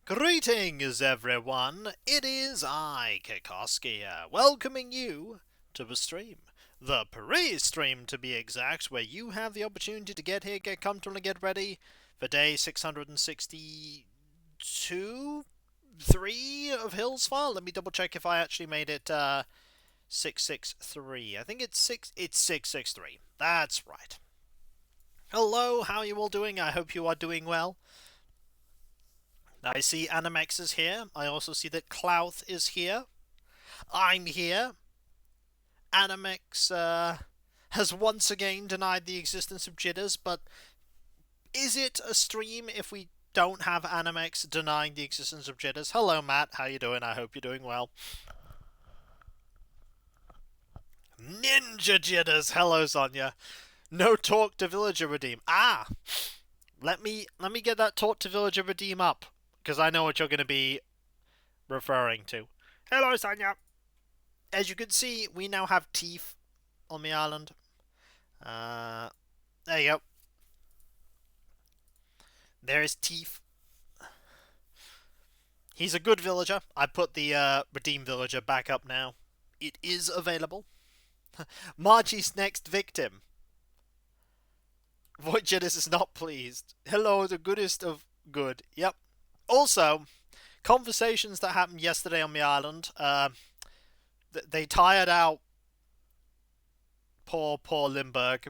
Greetings, everyone. It is I, Kikoski, here, welcoming you to the stream. The pre-stream, to be exact, where you have the opportunity to get here, get comfortable, and get ready for day 662, 3 of Hill's File. Let me double check if I actually made it 663. I think it's 663. That's right. Hello, how are you all doing? I hope you are doing well. I see Animex is here. I also see that Clouth is here. I'm here. Animex has once again denied the existence of jitters, but is it a stream if we don't have Animex denying the existence of jitters? Hello, Matt. How you doing? I hope you're doing well. Ninja jitters. Hello, Sonia. No talk to Villager Redeem. Let me get that talk to Villager Redeem up, because I know what you're going to be referring to. Hello, Sonia. As you can see, we now have teeth on the island. There you go. There is Teeth. He's a good villager. I put the Redeem Villager back up now. It is available. Margie's next victim. Voidgenis is not pleased. Hello, the goodest of good. Yep. Also, conversations that happened yesterday on the island. They tired out poor Limburg.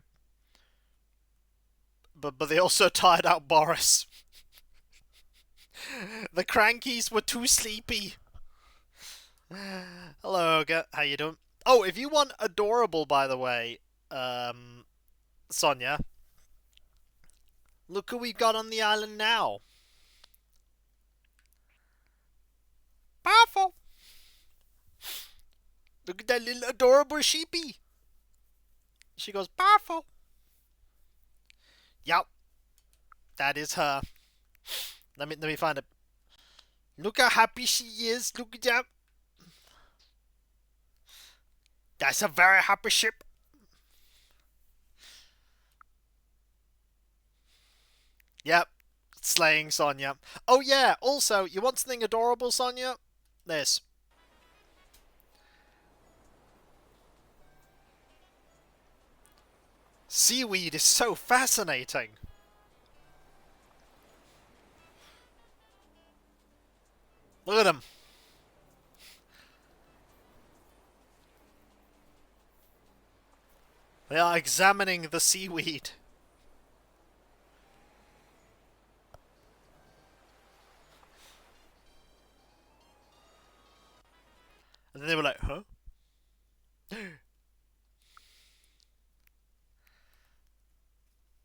But they also tired out Boris. The crankies were too sleepy. Hello, Olga. How you doing? Oh, if you want adorable, by the way, Sonia, look who we've got on the island now. Powerful. Look at that little adorable sheepy. She goes, powerful. Yep. That is her. Let me find it. Look how happy she is. Look at that. That's a very happy ship. Yep. Slaying Sonia. Oh yeah, also, you want something adorable, Sonia? This. Seaweed is so fascinating. Look at them. They are examining the seaweed. And then they were like, huh?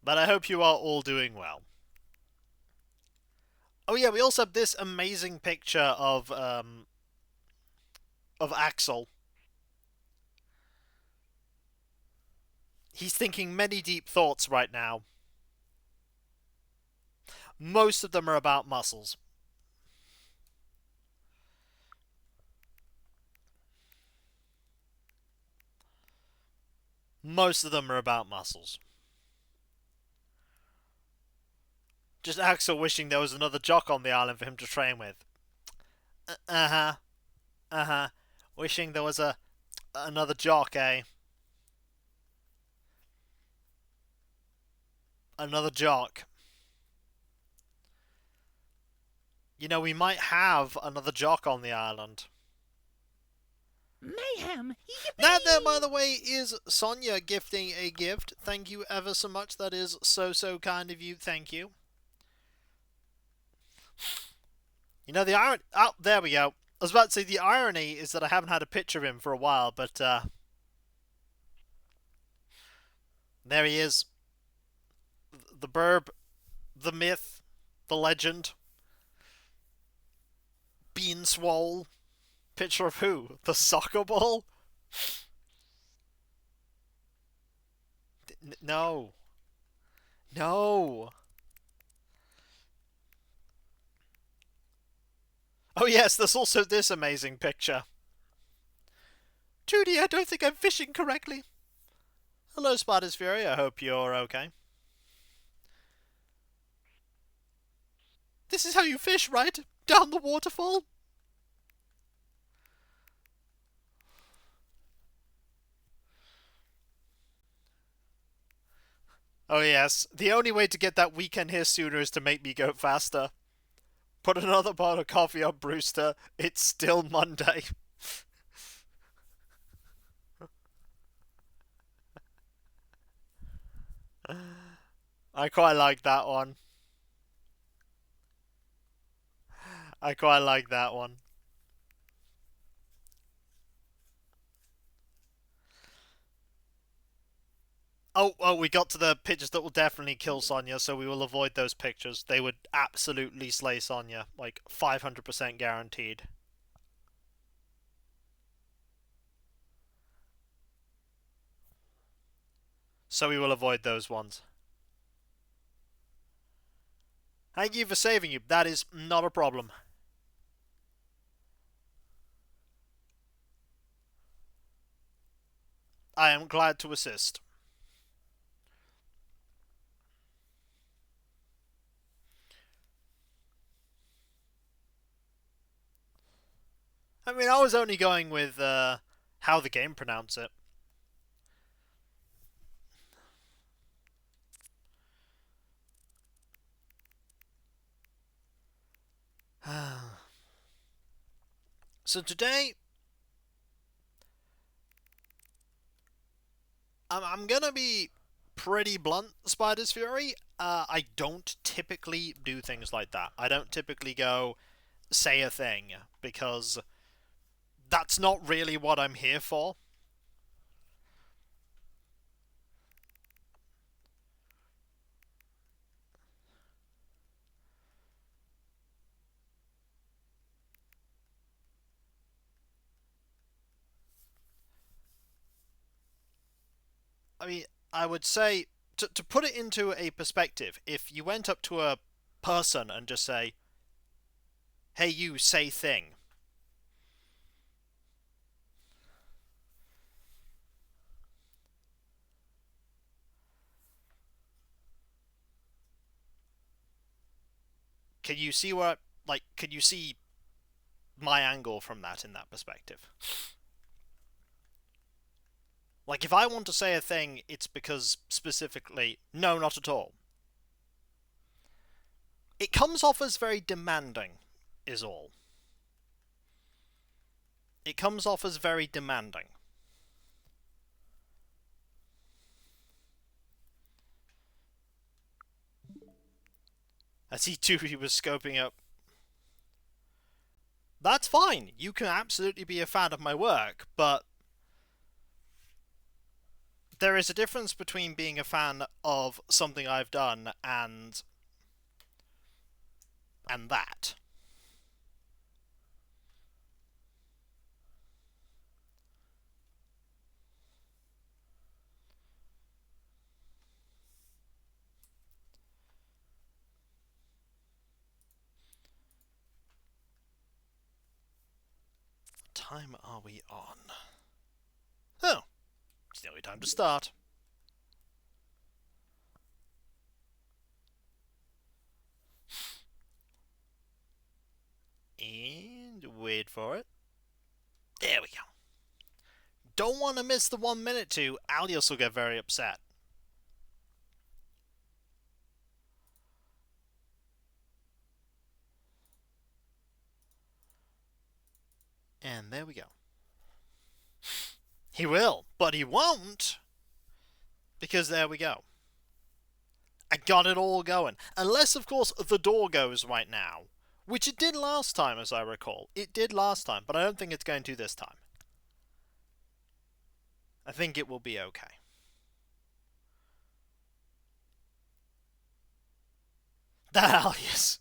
But I hope you are all doing well. Oh yeah, we also have this amazing picture of Axel. He's thinking many deep thoughts right now. Most of them are about muscles. Most of them are about muscles. Just Axel wishing there was another jock on the island for him to train with. Uh-huh. Uh-huh. Wishing there was another jock, eh? Another jock. You know, we might have another jock on the island. Mayhem! Yippee! That there, by the way, is Sonia gifting a gift. Thank you ever so much. That is so kind of you. Thank you. You know, the irony... Oh, there we go. I was about to say, the irony is that I haven't had a picture of him for a while, but, there he is. The burb, the myth, the legend. Bean swole. Picture of who? The soccer ball? No. No. Oh yes, there's also this amazing picture. Judy, I don't think I'm fishing correctly. Hello, Spider's Fury. I hope you're okay. This is how you fish, right? Down the waterfall? Oh yes, the only way to get that weekend here sooner is to make me go faster. Put another pot of coffee on Brewster. It's still Monday. I quite like that one. I quite like that one. Oh, we got to the pictures that will definitely kill Sonya, so we will avoid those pictures. They would absolutely slay Sonya, like 500% guaranteed. So we will avoid those ones. Thank you for saving you. That is not a problem. I am glad to assist. I mean, I was only going with how the game pronounce it. So today, I'm gonna be pretty blunt, Spider's Fury. I don't typically do things like that. I don't typically go say a thing because that's not really what I'm here for. I mean, I would say to put it into a perspective, if you went up to a person and just say, "Hey, you say thing," can you see where like can you see my angle from that in that perspective? Like, if I want to say a thing, it's because specifically, no, not at all. It comes off as very demanding, is all. It comes off as very demanding. As he was scoping up. That's fine. You can absolutely be a fan of my work, but there is a difference between being a fan of something I've done and that. What time are we on? Oh, it's nearly time to start. And wait for it. There we go. Don't want to miss the 1 minute too. Alias will get very upset. And there we go. He will, but he won't. Because there we go. I got it all going. Unless, of course, the door goes right now. Which it did last time, as I recall. It did last time, but I don't think it's going to this time. I think it will be okay. That alias.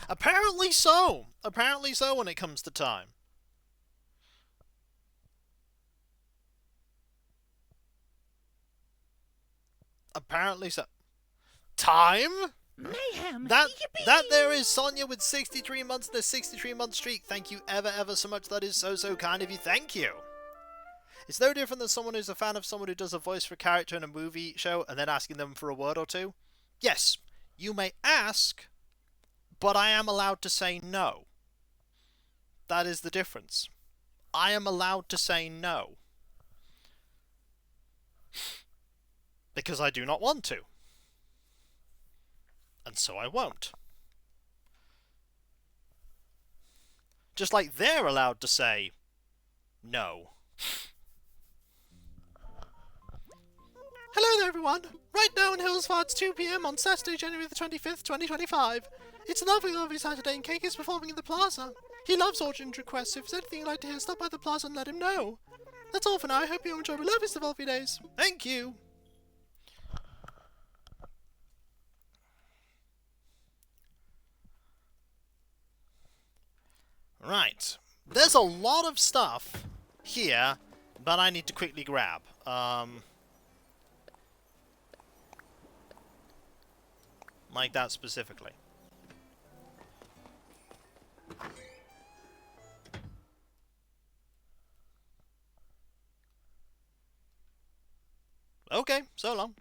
Apparently so. Apparently so when it comes to time. Apparently so. Time? Mayhem. That there is Sonya with 63 months in a 63-month streak. Thank you ever so much. That is so kind of you. Thank you. It's no different than someone who's a fan of someone who does a voice for a character in a movie show and then asking them for a word or two. Yes, you may ask, but I am allowed to say no. That is the difference. I am allowed to say no. Because I do not want to. And so I won't. Just like they're allowed to say no. Hello there, everyone! Right now in Hillsford, it's 2 PM on Saturday, January the 25th, 2025. It's a lovely, lovely Saturday, and Cake is performing in the plaza. He loves audience requests, so if there's anything you'd like to hear, stop by the plaza and let him know. That's all for now. I hope you enjoy the loveliest of all your days. Thank you! Right. There's a lot of stuff here that I need to quickly grab. Like that specifically. Okay, so long.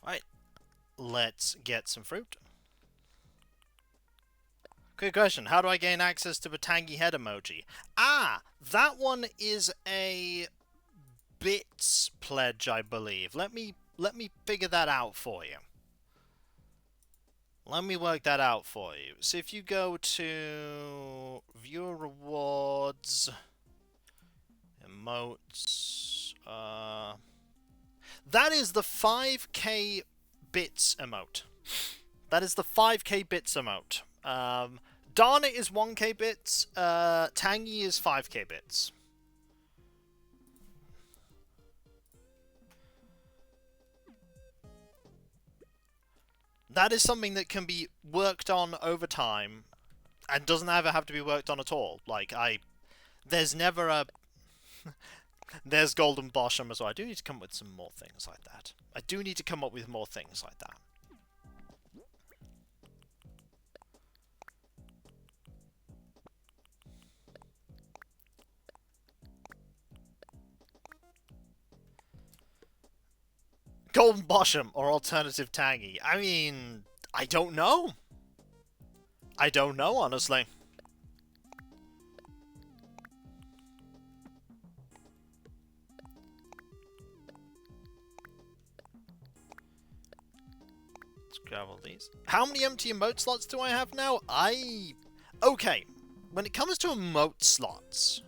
Right, let's get some fruit. Quick question, how do I gain access to the tangy head emoji? Ah, that one is a bits pledge, I believe. Let me figure that out for you. Let me work that out for you. So if you go to viewer rewards, emotes, that is the 5k bits emote. That is the 5k bits emote. Darn It is 1k bits, Tangy is 5k bits. That is something that can be worked on over time, and doesn't ever have to be worked on at all. Like, there's never a... There's Golden Bosham as well. I do need to come up with some more things like that. I do need to come up with more things like that. Golden Bosham or alternative Tangy? I mean, I don't know. I don't know, honestly. Let's grab all these. How many empty emote slots do I have now? Okay, when it comes to emote slots,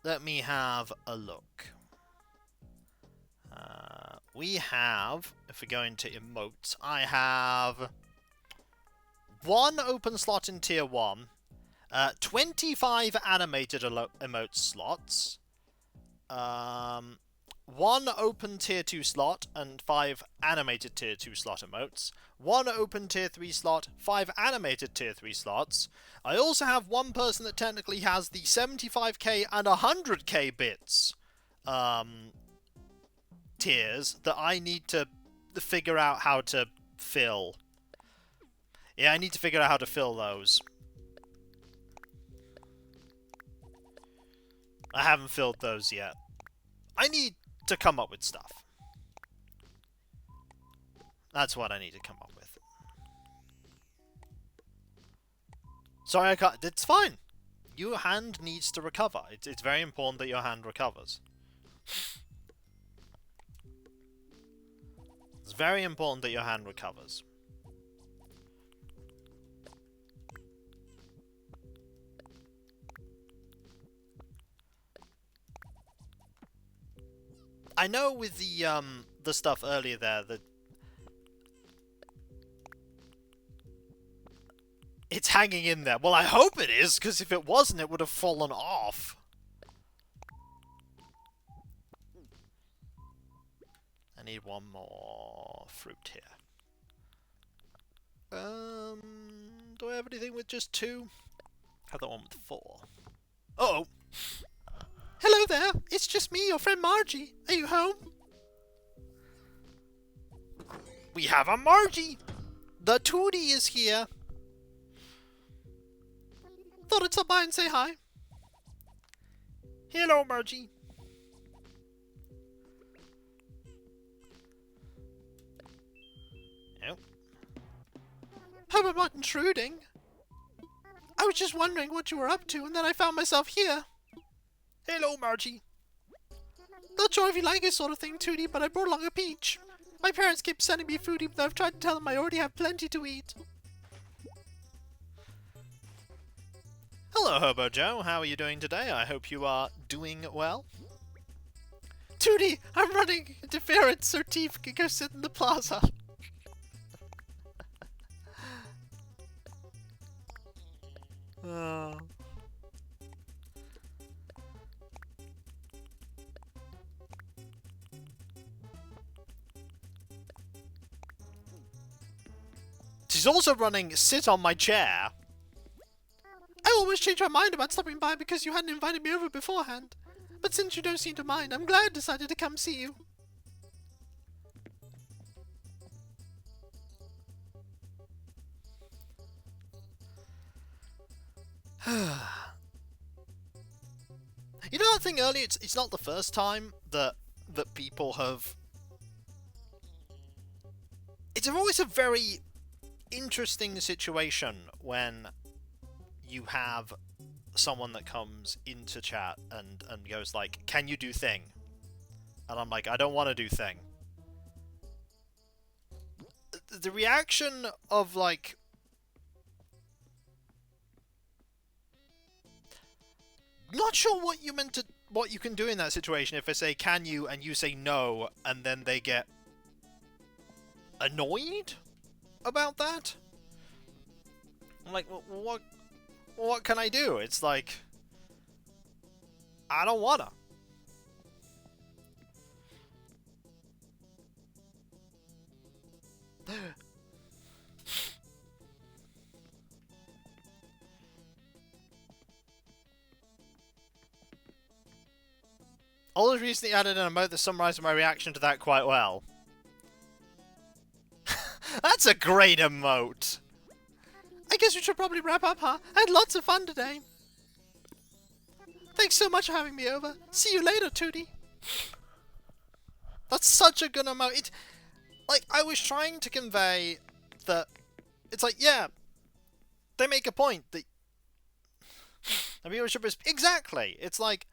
let me have a look. We have, if we go into emotes, I have 1 open slot in tier 1, 25 animated emote slots, 1 open tier 2 slot and 5 animated tier 2 slot emotes, 1 open tier 3 slot, 5 animated tier 3 slots. I also have 1 person that technically has the 75k and 100k bits tiers that I need to figure out how to fill. Yeah, I need to figure out how to fill those. I haven't filled those yet. I need to come up with stuff. That's what I need to come up with. Sorry, I can't. It's fine. Your hand needs to recover. It's very important that your hand recovers. It's very important that your hand recovers. I know with the stuff earlier there that it's hanging in there. Well, I hope it is, because if it wasn't, it would have fallen off. I need 1 more fruit here. Do I have anything with just 2? I have that one with 4. Uh-oh. Hello there, it's just me, your friend Margie. Are you home? We have a Margie! The Tootie is here. Thought I'd stop by and say hi. Hello, Margie. Oh. Hope I'm not intruding. I was just wondering what you were up to, and then I found myself here. Hello, Margie. Not sure if you like this sort of thing, Tootie, but I brought along a peach. My parents keep sending me food even though I've tried to tell them I already have plenty to eat. Hello, Hobo Joe. How are you doing today? I hope you are doing well. Tootie, I'm running interference so Tifa can go sit in the plaza. She's also running sit on my chair. I almost changed my mind about stopping by because you hadn't invited me over beforehand. But since you don't seem to mind, I'm glad I decided to come see you. You know that thing earlier? It's not the first time that people have. It's always a very interesting situation when you have someone that comes into chat and goes like, "Can you do thing?" And I'm like, "I don't want to do thing." The reaction of like. Not sure what you can do in that situation if I say can you and you say no and then they get annoyed about that. I'm like, what can I do? It's like I don't wanna. Olive recently added an emote that summarized my reaction to that quite well. That's a great emote! I guess we should probably wrap up, huh? I had lots of fun today. Thanks so much for having me over. See you later, Tootie. That's such a good emote. Like, I was trying to convey that... It's like, yeah, they make a point that... The viewership is... Exactly! It's like...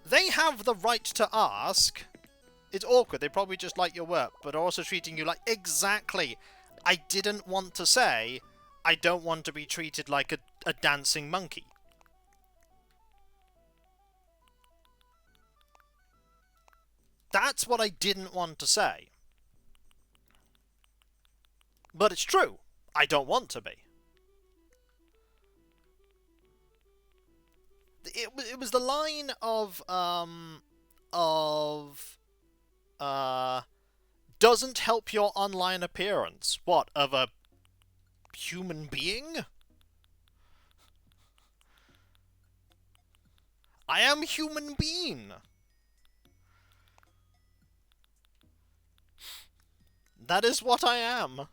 They have the right to ask. It's awkward. They probably just like your work, but are also treating you like... Exactly. I didn't want to say, I don't want to be treated like a dancing monkey. That's what I didn't want to say. But it's true. I don't want to be. It was the line of doesn't help your online appearance. What, of a human being? I am human being. That is what I am.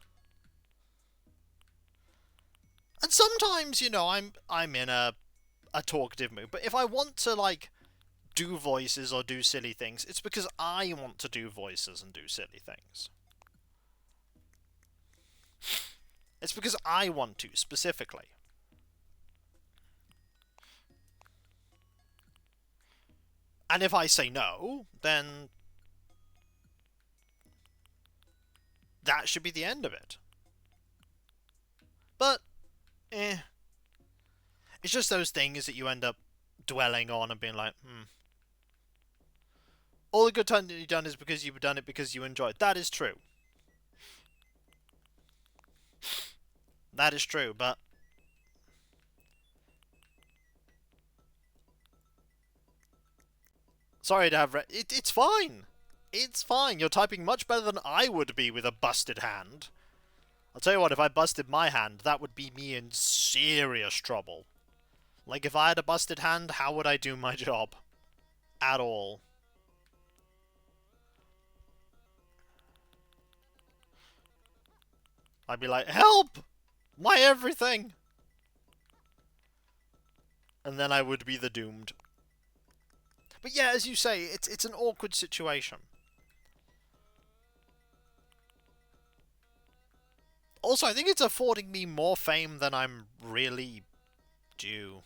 And sometimes, you know, I'm in a talkative mood, but if I want to, like, do voices or do silly things, it's because I want to do voices and do silly things. It's because I want to, specifically. And if I say no, then that should be the end of it. But, it's just those things that you end up dwelling on and being like, all the good time that you've done is because you've done it because you enjoy it. That is true. That is true, but... Sorry to have... It's fine. It's fine. You're typing much better than I would be with a busted hand. I'll tell you what, if I busted my hand, that would be me in serious trouble. Like, if I had a busted hand, how would I do my job? At all. I'd be like, help! My everything! And then I would be the doomed. But yeah, as you say, it's an awkward situation. Also, I think it's affording me more fame than I'm really due.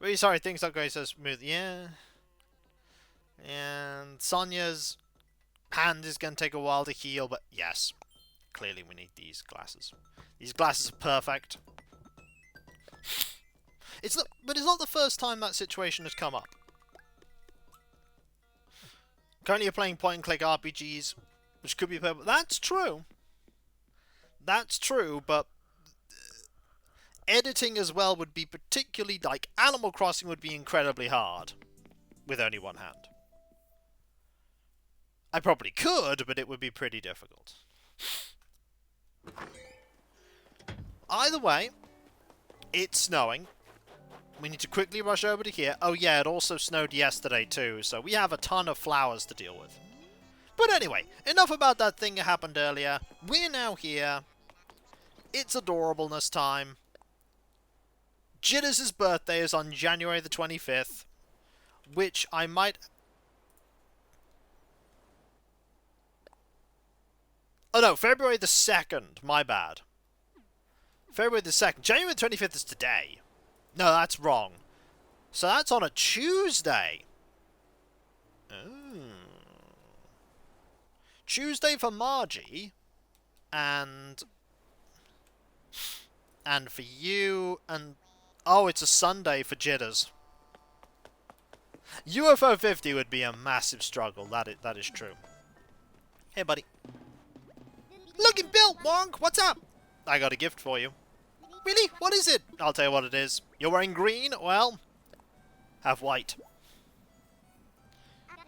Really sorry, things not going so smooth. Yeah. And Sonia's hand is going to take a while to heal, but yes. Clearly we need these glasses. These glasses are perfect. But it's not the first time that situation has come up. Currently you're playing point-and-click RPGs, which could be perfect. That's true. That's true, but editing as well would be particularly, like, Animal Crossing would be incredibly hard with only one hand. I probably could, but it would be pretty difficult. Either way, it's snowing. We need to quickly rush over to here. Oh yeah, it also snowed yesterday too, so we have a ton of flowers to deal with. But anyway, enough about that thing that happened earlier. We're now here. It's adorableness time. Jitters' birthday is on January the 25th, which I might... Oh no, February the 2nd, my bad. February the 2nd. January the 25th is today. No, that's wrong. So that's on a Tuesday. Oh. Tuesday for Margie. And for you, and... Oh, it's a Sunday for Jitters. UFO 50 would be a massive struggle, that is true. Hey, buddy. Looking built, Wonk! What's up? I got a gift for you. Really? What is it? I'll tell you what it is. You're wearing green? Well, have white.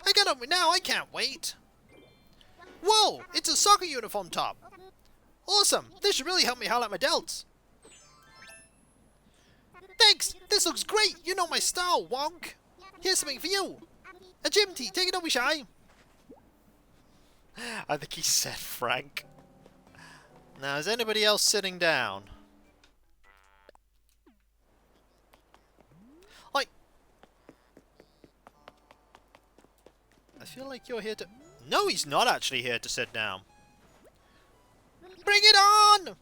I got it now, I can't wait. Whoa! It's a soccer uniform top. Awesome! This should really help me highlight my delts. Thanks! This looks great! You know my style, Wonk! Here's something for you! A gym tee! Take it, don't be shy! I think he said Frank. Now, is anybody else sitting down? I feel like you're here to... No, he's not actually here to sit down. Bring it on!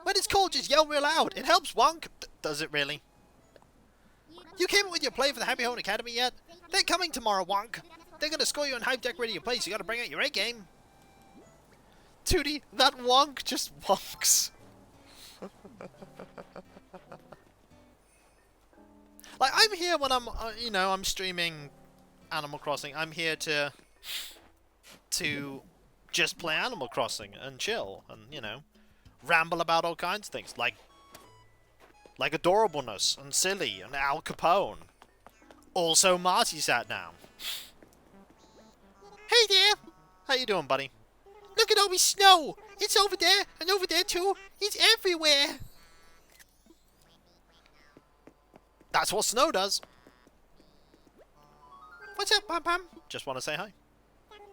When it's cold, just yell real loud. It helps, Wonk. Does it really? You came up with your play for the Happy Home Academy yet? They're coming tomorrow, Wonk. They're going to score you on Hype Deck ready to play, so you got to bring out your A game. Tootie, that Wonk just wonks. Like, I'm here when I'm, I'm streaming Animal Crossing. I'm here to just play Animal Crossing and chill and, ramble about all kinds of things. Like adorableness and silly and Al Capone. Also Marty sat down. Hey there! How you doing, buddy? Look at all my snow! It's over there and over there too. It's everywhere! That's what snow does. What's up, Pam Pam? Just want to say hi.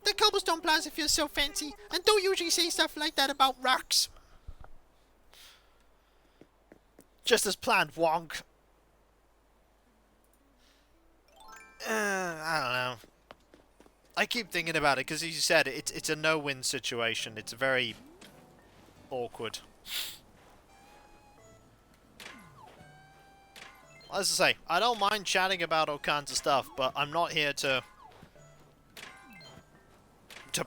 The cobblestone plaza feels so fancy, and don't usually say stuff like that about rocks. Just as planned, Wonk. I don't know. I keep thinking about it, because as you said, it's a no-win situation. It's very awkward. As I say, I don't mind chatting about all kinds of stuff, but I'm not here to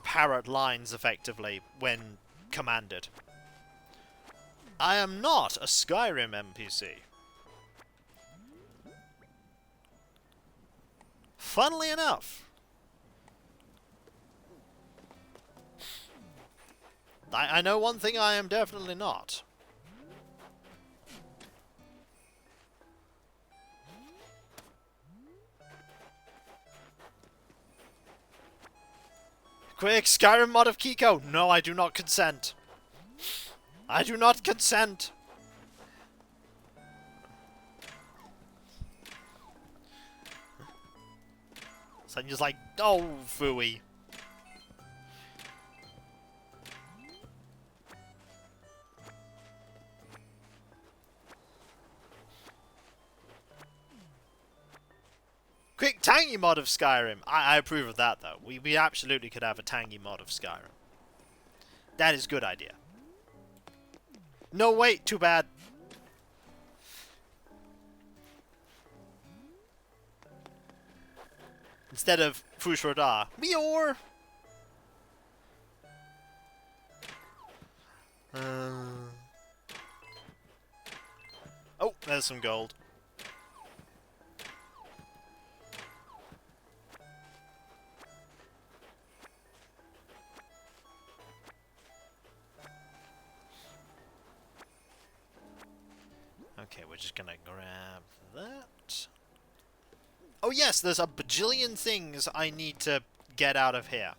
parrot lines effectively when commanded. I am not a Skyrim NPC. Funnily enough. I know one thing I am definitely not. Quick, Skyrim mod of Kiko! No, I do not consent. I do not consent. So I'm just like, oh, phooey. Quick, tangy mod of Skyrim. I approve of that, though. We absolutely could have a tangy mod of Skyrim. That is a good idea. No, wait, too bad. Instead of Fushroda, Mior! Oh, there's some gold. Okay, we're just gonna grab that. Oh yes, there's a bajillion things I need to get out of here.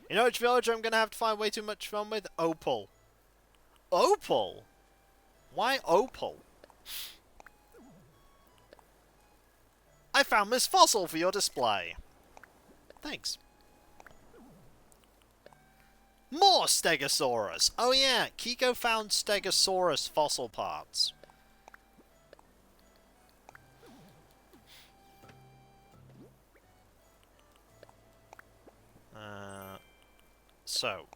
You know which villager I'm gonna have to find way too much fun with? Opal. Opal? Why Opal? I found this fossil for your display. Thanks. More Stegosaurus! Oh yeah, Kiko found Stegosaurus fossil parts. So.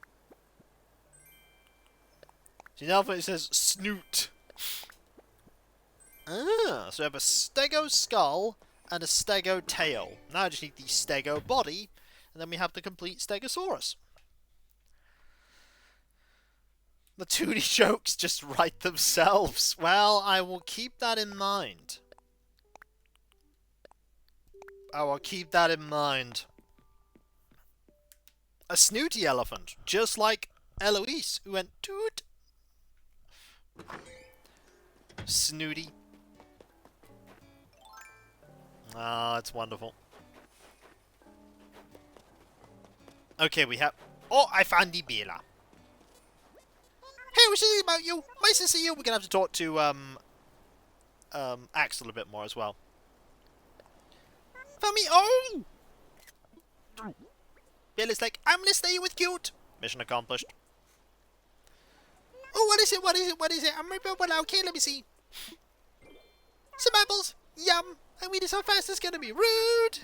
See, now it says snoot. Ah, so we have a stego skull and a stego tail. Now I just need the stego body, and then we have the complete Stegosaurus. The 2D jokes just write themselves. Well, I will keep that in mind. I will keep that in mind. A snooty elephant, just like Eloise, who went toot. Snooty. Ah, it's wonderful. Okay, we have... Oh, I found the Bela. Hey, what's this about you? Nice to see you. We're gonna have to talk to, Axel a bit more as well. Found me... Oh! Bela's like, I'm gonna stay with cute. Mission accomplished. Oh, what is it? What is it? What is it? I'm right about now. Okay, let me see. Some apples. Yum. I mean, it's how fast it's gonna be. Rude.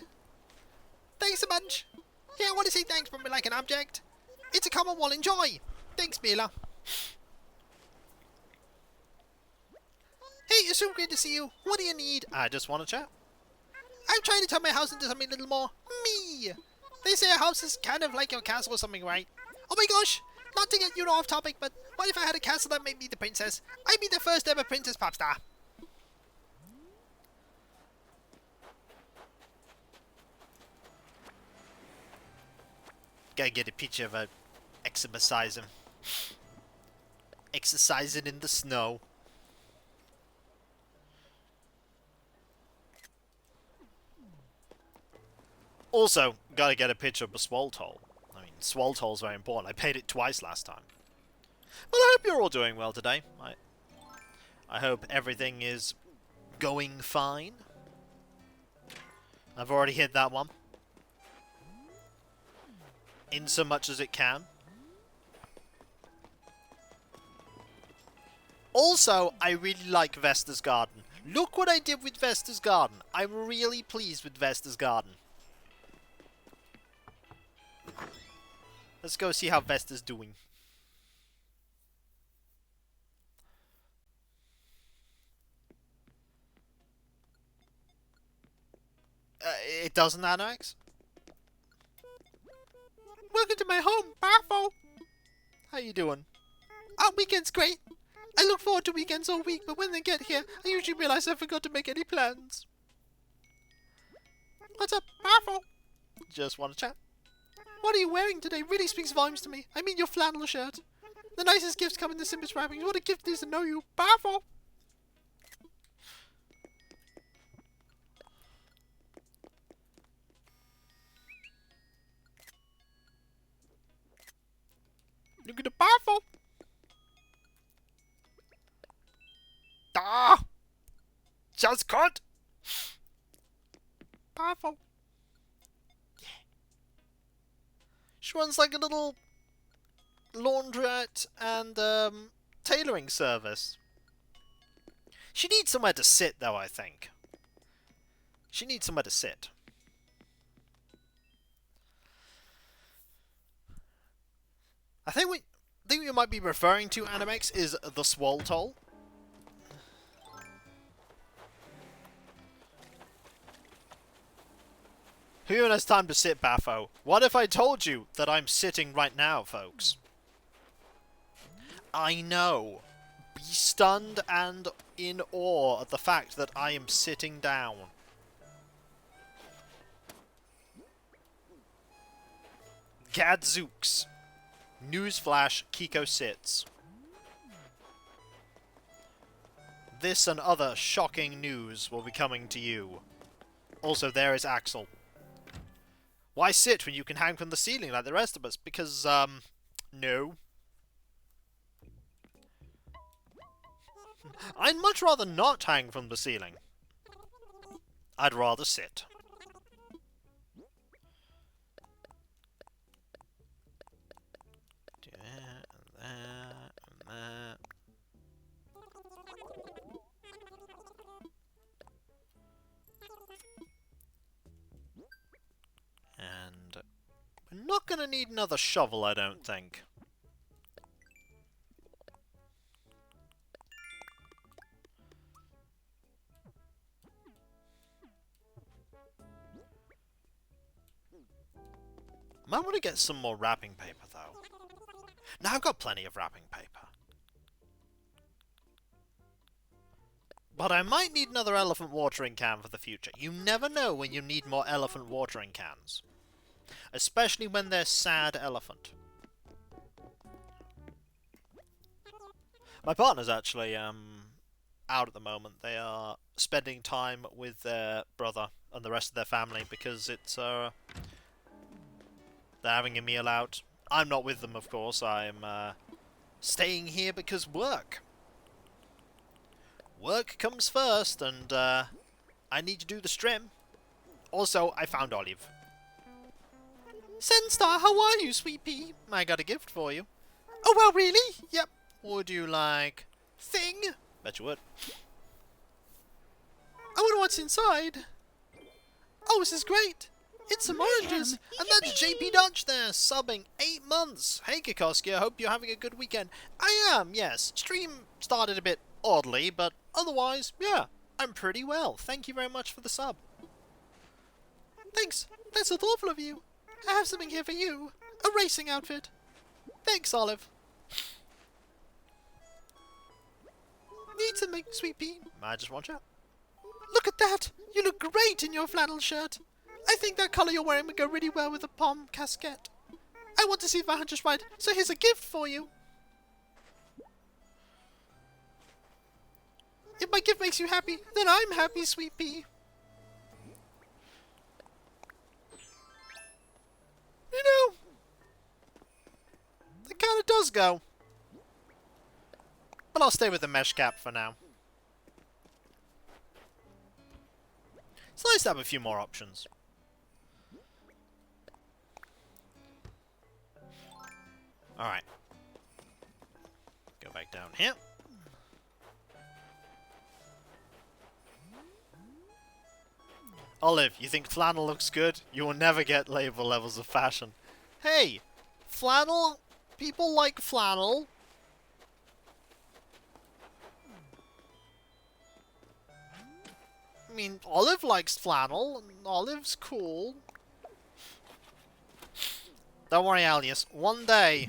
Thanks a bunch. Yeah, I want to say thanks for me like an object. It's a common one. Enjoy. Thanks, Bela. Hey, it's so great to see you. What do you need? I just want to chat. I'm trying to turn my house into something a little more me. They say a house is kind of like your castle or something, right? Oh my gosh! Not to get you off topic, but what if I had a castle that made me the princess? I'd be the first ever princess pop star. Gotta get a picture of her exercising. Exercising in the snow. Also, gotta get a picture of the Swaltole. I mean, Swaltole's very important. I paid it twice last time. But I hope you're all doing well today. I hope everything is going fine. I've already hit that one. In so much as it can. Also, I really like Vesta's garden. Look what I did with Vesta's garden. I'm really pleased with Vesta's garden. Let's go see how Vesta's doing. It doesn't, Anax? Welcome to my home, Barfo! How you doing? Our weekend's great. I look forward to weekends all week, but when they get here, I usually realize I forgot to make any plans. What's up, Barfo? Just want to chat. What are you wearing today? Really speaks volumes to me. I mean your flannel shirt. The nicest gifts come in the simplest wrappings. What a gift it is to know you. Powerful! Look at the powerful! Ah! Just cut! Powerful. She runs like a little laundrette and tailoring service. She needs somewhere to sit, though, I think. She needs somewhere to sit. I think what you might be referring to, Animex, is the Swaltol. Who even has time to sit, Baffo? What if I told you that I'm sitting right now, folks? I know. Be stunned and in awe at the fact that I am sitting down. Gadzooks. Newsflash, Kiko sits. This and other shocking news will be coming to you. Also, there is Axel. Why sit when you can hang from the ceiling like the rest of us? Because, no. I'd much rather not hang from the ceiling. I'd rather sit. And we're not going to need another shovel, I don't think. Might want to get some more wrapping paper, though. Now I've got plenty of wrapping paper. But I might need another elephant watering can for the future. You never know when you need more elephant watering cans. Especially when they're sad elephant. My partner's actually out at the moment. They are spending time with their brother and the rest of their family because it's they're having a meal out. I'm not with them, of course. I'm staying here because work. Work comes first, and I need to do the stream. Also, I found Olive. Senstar, how are you, sweet pea? I got a gift for you. Oh, well, really? Yep. Would you like... thing? Bet you would. I wonder what's inside. Oh, this is great. It's some oranges. And that's JP Dutch there, subbing 8 months. Hey, Kikoski, I hope you're having a good weekend. I am, yes. Stream started a bit oddly, but otherwise, yeah, I'm pretty well. Thank you very much for the sub. Thanks. That's so thoughtful of you. I have something here for you. A racing outfit. Thanks, Olive. Need something, sweet pea? I just want you. Look at that! You look great in your flannel shirt. I think that colour you're wearing would go really well with a palm casquette. I want to see if I had just right, so here's a gift for you. If my gift makes you happy, then I'm happy, sweet pea. You know, it kind of does go. But I'll stay with the mesh cap for now. It's nice to have a few more options. Alright. Go back down here. Olive, you think flannel looks good? You will never get label levels of fashion. Hey! Flannel? People like flannel. I mean, Olive likes flannel, and Olive's cool. Don't worry, Alias. One day,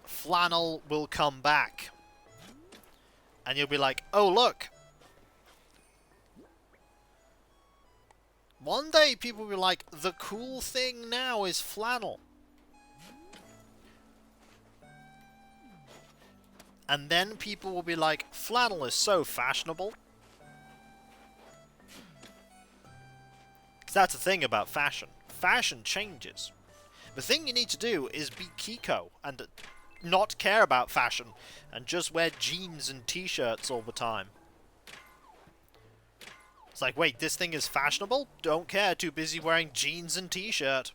flannel will come back. And you'll be like, oh, look. One day, people will be like, the cool thing now is flannel. And then people will be like, flannel is so fashionable. Because that's the thing about fashion. Fashion changes. The thing you need to do is be Kiko and not care about fashion and just wear jeans and t-shirts all the time. It's like, wait, this thing is fashionable? Don't care, too busy wearing jeans and t-shirt.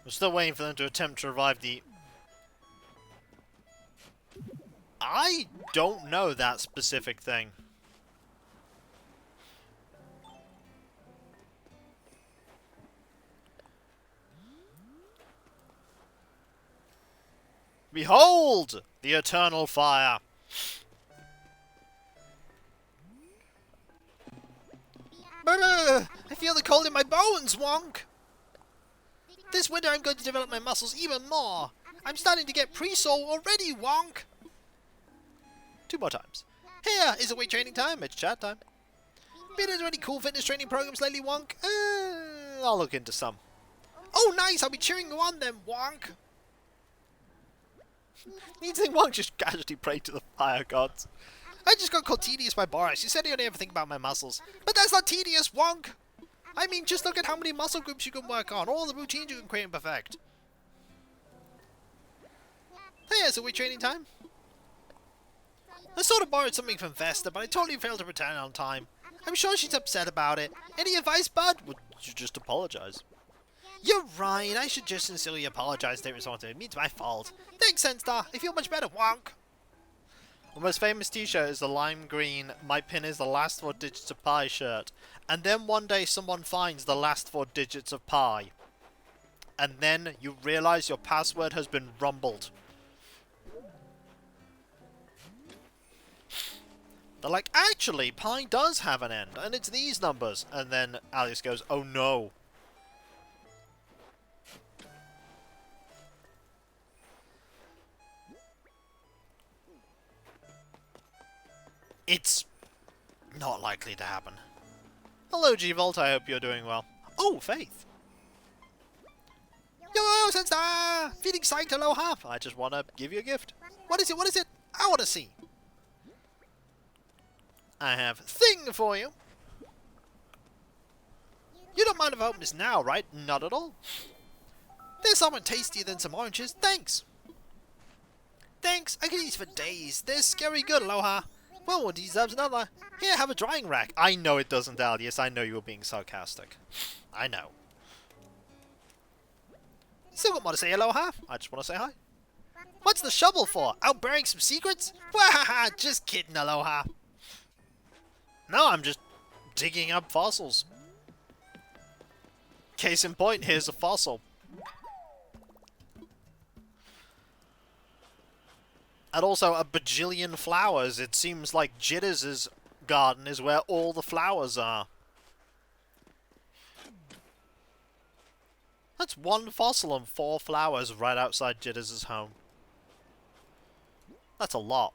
I'm still waiting for them to attempt to revive the... I don't know that specific thing. Behold! The eternal fire! I feel the cold in my bones, Wonk! This winter I'm going to develop my muscles even more! I'm starting to get pre-sore already, Wonk! 2 more times. Here is a weight training time, it's chat time. Been into any cool fitness training programs lately, Wonk? I'll look into some. Oh nice, I'll be cheering you on then, Wonk! You think Wonk just casually prayed to the fire gods? I just got called tedious by Boris. He said he only ever think about my muscles. But that's not tedious, Wonk! I mean, just look at how many muscle groups you can work on, all the routines you can create and perfect. Hey, is it weight training time? I sort of borrowed something from Vesta, but I totally failed to return it on time. I'm sure she's upset about it. Any advice, bud? Would you just apologize? You're right, I should just sincerely apologize to everyone. It means my fault. Thanks, Senstar. I feel much better, Wonk. The most famous t-shirt is the lime green, my pin is the last 4 digits of pi shirt. And then one day someone finds the last 4 digits of pi. And then you realize your password has been rumbled. They're like, actually, pi does have an end, and it's these numbers. And then Alice goes, oh no. It's not likely to happen. Hello, G-Volt, I hope you're doing well. Oh, Faith. Yo, Senstar! Feeling psyched, aloha! I just want to give you a gift. What is it? What is it? I want to see. I have a thing for you. You don't mind if I open this now, right? Not at all. There's something tastier than some oranges. Thanks. Thanks. I can eat for days. They're scary good, aloha. Well, one deserves another. Here, have a drying rack. I know it doesn't, Alias. I know you were being sarcastic. I know. Still got more to say, aloha. I just want to say hi. What's the shovel for? Out burying some secrets? Wahaha, just kidding, aloha. No, I'm just digging up fossils. Case in point, here's a fossil. And also a bajillion flowers. It seems like Jitters' garden is where all the flowers are. That's 1 fossil and 4 flowers right outside Jitters' home. That's a lot.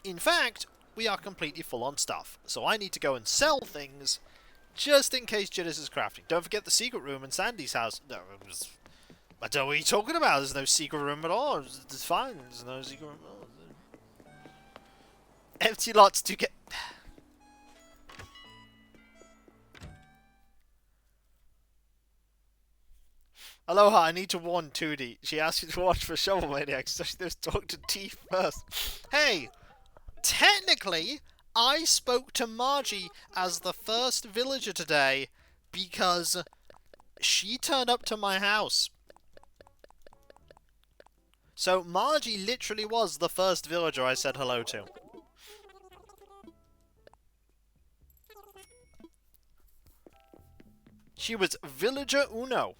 In fact, we are completely full on stuff. So I need to go and sell things just in case Jitters is crafting. Don't forget the secret room in Sandy's house. No, I don't know what you're talking about. There's no secret room at all. It's fine. There's no secret room at all. Empty lots to get... Aloha, I need to warn Tootie. She asked you to watch for Shovel Maniacs, so she just talk to T first. Hey! Technically, I spoke to Margie as the first villager today because she turned up to my house. So Margie literally was the first villager I said hello to. She was Villager Uno.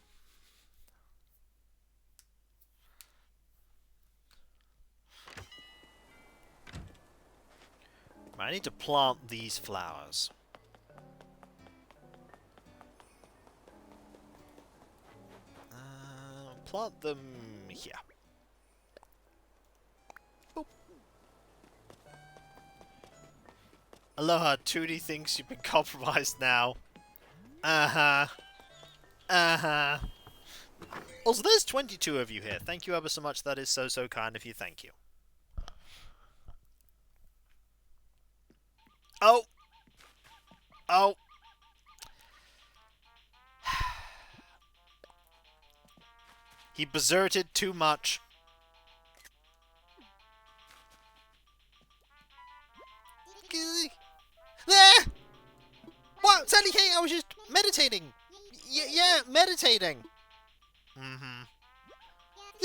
I need to plant these flowers. Plant them here. Boop. Aloha, Tootie thinks you've been compromised now. Uh-huh. Uh-huh. Also, there's 22 of you here. Thank you ever so much. That is so, so kind of you. Thank you. Oh! Oh! He berserted too much. There! What? Sally Kate, I was just meditating. Yeah, meditating. Mm-hmm.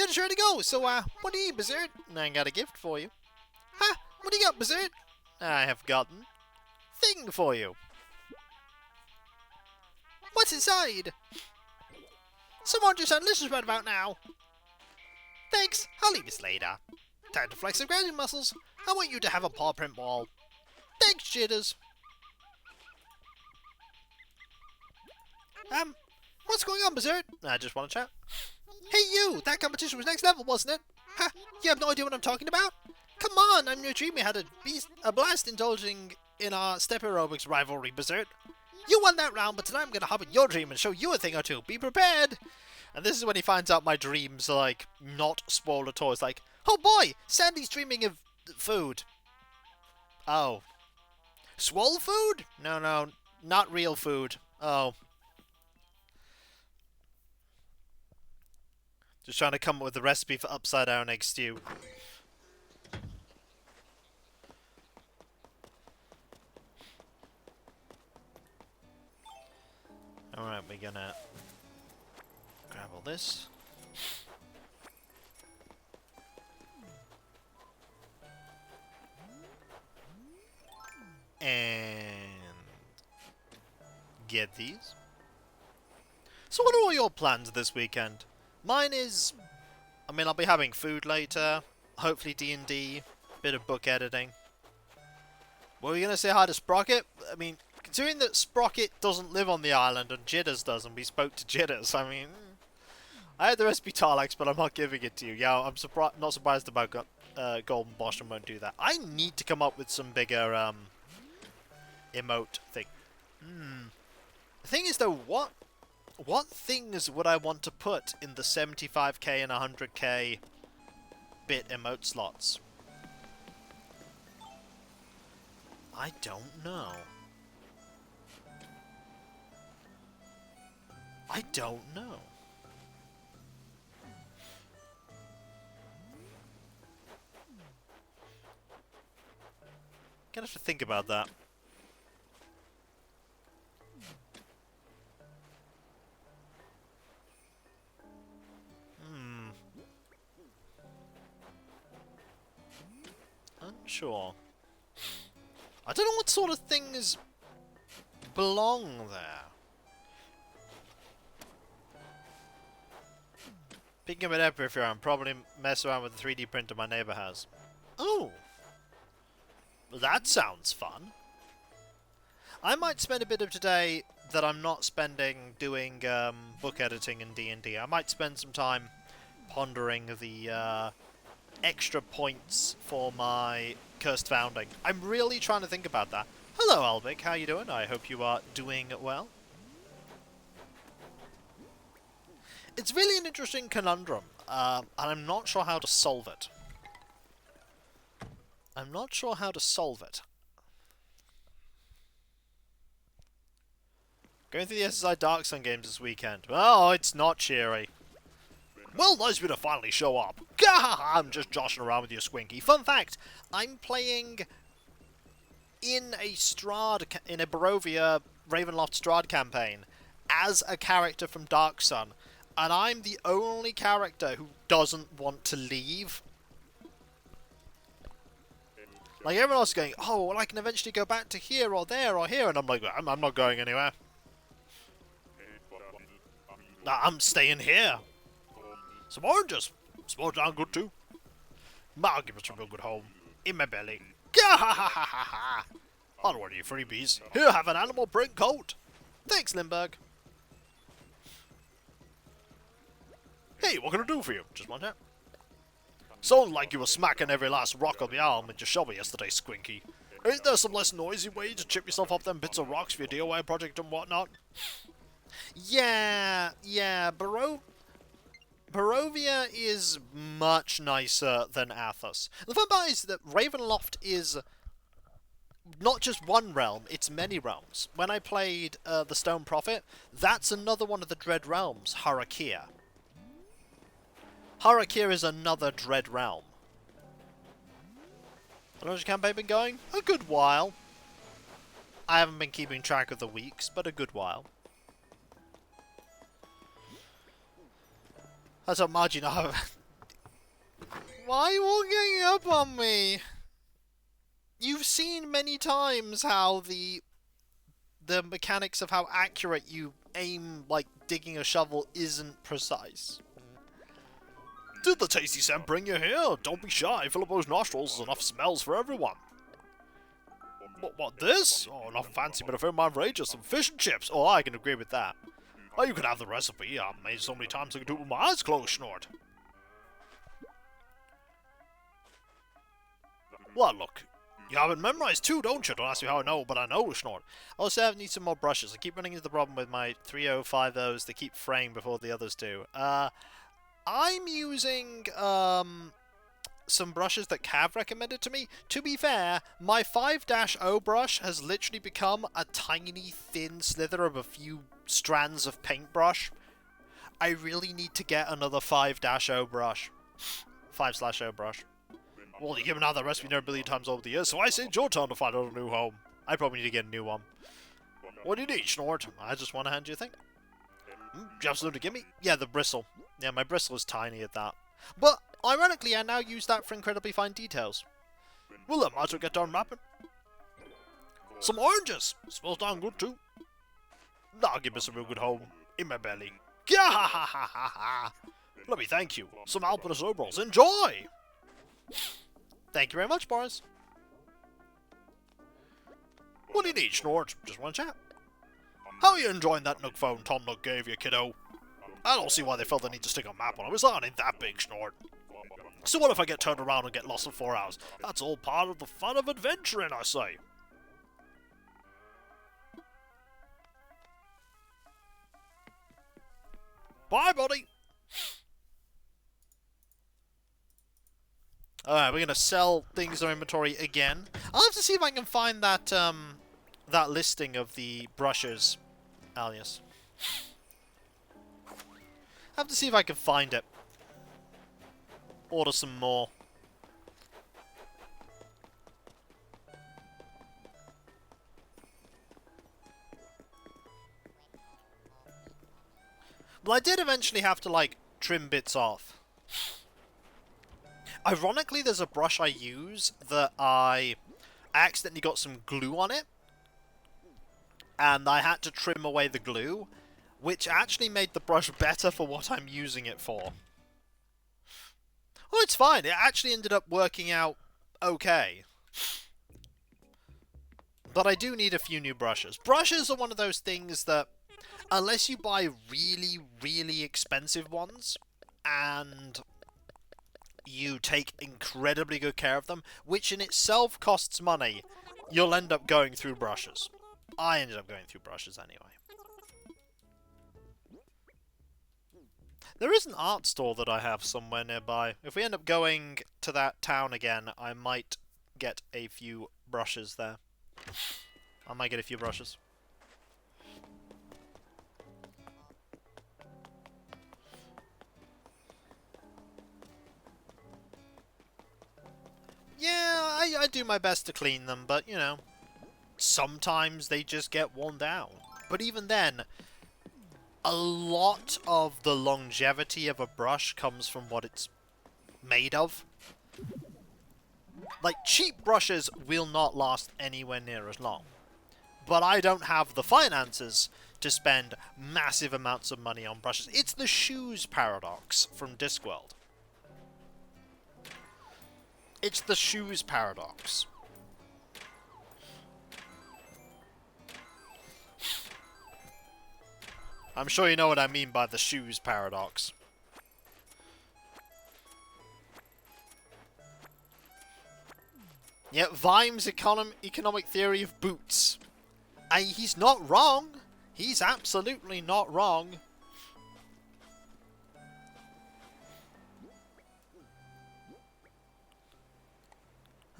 you're just ready to go, so, what do you eat, Berserk? I got a gift for you. Huh? What do you got, Berserk? I have gotten thing for you. What's inside? Someone just delicious right about now. Thanks, I'll leave this later. Time to flex some grounding muscles. I want you to have a paw print ball. Thanks, Jitters. What's going on, Berserk? I just want to chat. Hey you! That competition was next level, wasn't it? Ha! You have no idea what I'm talking about? Come on, I'm your dream. We had a blast indulging in our step aerobics rivalry, Berserk. You won that round, but tonight I'm going to hop in your dream and show you a thing or two. Be prepared! And this is when he finds out my dreams are, like, not spoiled at all. It's like, oh boy! Sandy's dreaming of food. Oh. Swole food? No, not real food. Oh. Just trying to come up with a recipe for upside down egg stew. Alright, we're gonna grab all this. And get these. So what are all your plans this weekend? Mine is, I mean, I'll be having food later, hopefully D&D, bit of book editing. Were we going to say hi to Sprocket? I mean, considering that Sprocket doesn't live on the island and Jitters does, and we spoke to Jitters, I mean, I had the recipe Tarlax, but I'm not giving it to you. Yeah, I'm not surprised about Golden Bosch and won't do that. I need to come up with some bigger emote thing. The thing is, though, what things would I want to put in the 75k and 100k bit emote slots? I don't know. I don't know. Gonna have to think about that. Unsure. I don't know what sort of things belong there. Picking up an epitaph, I'm probably mess around with the 3D printer my neighbor has. Oh! Well, that sounds fun. I might spend a bit of today that I'm not spending doing book editing in D&D. I might spend some time pondering the extra points for my Cursed Founding. I'm really trying to think about that. Hello, Albic. How you doing? I hope you are doing well. It's really an interesting conundrum, and I'm not sure how to solve it. Going through the SSI Dark Sun games this weekend. Oh, it's not cheery. Well, nice of you to finally show up. Gah! I'm just joshing around with you, Squinky. Fun fact, I'm playing in a Barovia Ravenloft Strahd campaign as a character from Dark Sun, and I'm the only character who doesn't want to leave. Like, everyone else is going, oh, well, I can eventually go back to here or there or here, and I'm like, I'm not going anywhere. Nah, I'm staying here. Some oranges. Smells down good too. I'll give us a real good home. In my belly. I don't want any freebies. Here, have an animal print coat. Thanks, Limburg. Hey, what can I do for you? Just one tap. Sounded like you were smacking every last rock on the arm with your shovel yesterday, Squinky. Ain't there some less noisy way to chip yourself off them bits of rocks for your DIY project and whatnot? Yeah, Barovia is much nicer than Athos. The fun part is that Ravenloft is not just one realm, it's many realms. When I played the Stone Prophet, that's another one of the Dread Realms, Harakir. Harakir is another Dread Realm. How long has your campaign been going? A good while. I haven't been keeping track of the weeks, but a good while. That's what Margie and I Why are you all ganging up on me? You've seen many times how the mechanics of how accurate you aim, like, digging a shovel isn't precise. Did the tasty scent bring you here? Don't be shy, fill up those nostrils, there's enough smells for everyone. What, this? Oh, nothing fancy, but I found my rage, just some fish and chips. Oh, I can agree with that. Oh, you can have the recipe. I've made it so many times I can do it with my eyes closed, Snort. Well, look, you have it memorized too, don't you? Don't ask me how I know, but I know, Snort. Also, I need some more brushes. I keep running into the problem with my 3050s. They keep fraying before the others do. I'm using, some brushes that Cav recommended to me. To be fair, my 5-0 brush has literally become a tiny, thin slither of a few strands of paintbrush. I really need to get another 5-0 brush. 5/0 brush. Well, you've given out that recipe near a billion times over the years, so I say it's your turn to find out a new home. I probably need to get a new one. What do you need, Snort? I just want to hand you a thing. Do you have something to give me? Yeah, the bristle. Yeah, my bristle is tiny at that. But, ironically, I now use that for incredibly fine details. Well, then, might as well get done wrapping. Some oranges! Smells darn good, too. That'll give me some real good home in my belly. Gah-ha-ha-ha-ha-ha! Let me thank you. Some alpinous overalls. Enjoy! Thank you very much, Boris. What do you need, Snort? Just want to chat. How are you enjoying that Nook phone Tom Nook gave you, kiddo? I don't see why they felt the need to stick a map on it. It's not that big, Snort. So what if I get turned around and get lost for 4 hours? That's all part of the fun of adventuring, I say. Bye, buddy. Alright, we're gonna sell things in our inventory again. I'll have to see if I can find that, that listing of the brushes, alias. I have to see if I can find it. Order some more. Well, I did eventually have to, like, trim bits off. Ironically, there's a brush I use that I accidentally got some glue on it. And I had to trim away the glue, which actually made the brush better for what I'm using it for. Oh, it's fine. It actually ended up working out okay. But I do need a few new brushes. Brushes are one of those things that, unless you buy really, really expensive ones, and you take incredibly good care of them, which in itself costs money, you'll end up going through brushes. I ended up going through brushes anyway. There is an art store that I have somewhere nearby. If we end up going to that town again, I might get a few brushes there. I might get a few brushes. Yeah, I do my best to clean them, but, you know, sometimes they just get worn down. But even then, a lot of the longevity of a brush comes from what it's made of. Like, cheap brushes will not last anywhere near as long. But I don't have the finances to spend massive amounts of money on brushes. It's the shoes paradox from Discworld. It's the shoes paradox. I'm sure you know what I mean by the shoes paradox. Yeah, Vime's economic theory of boots. He's not wrong. He's absolutely not wrong.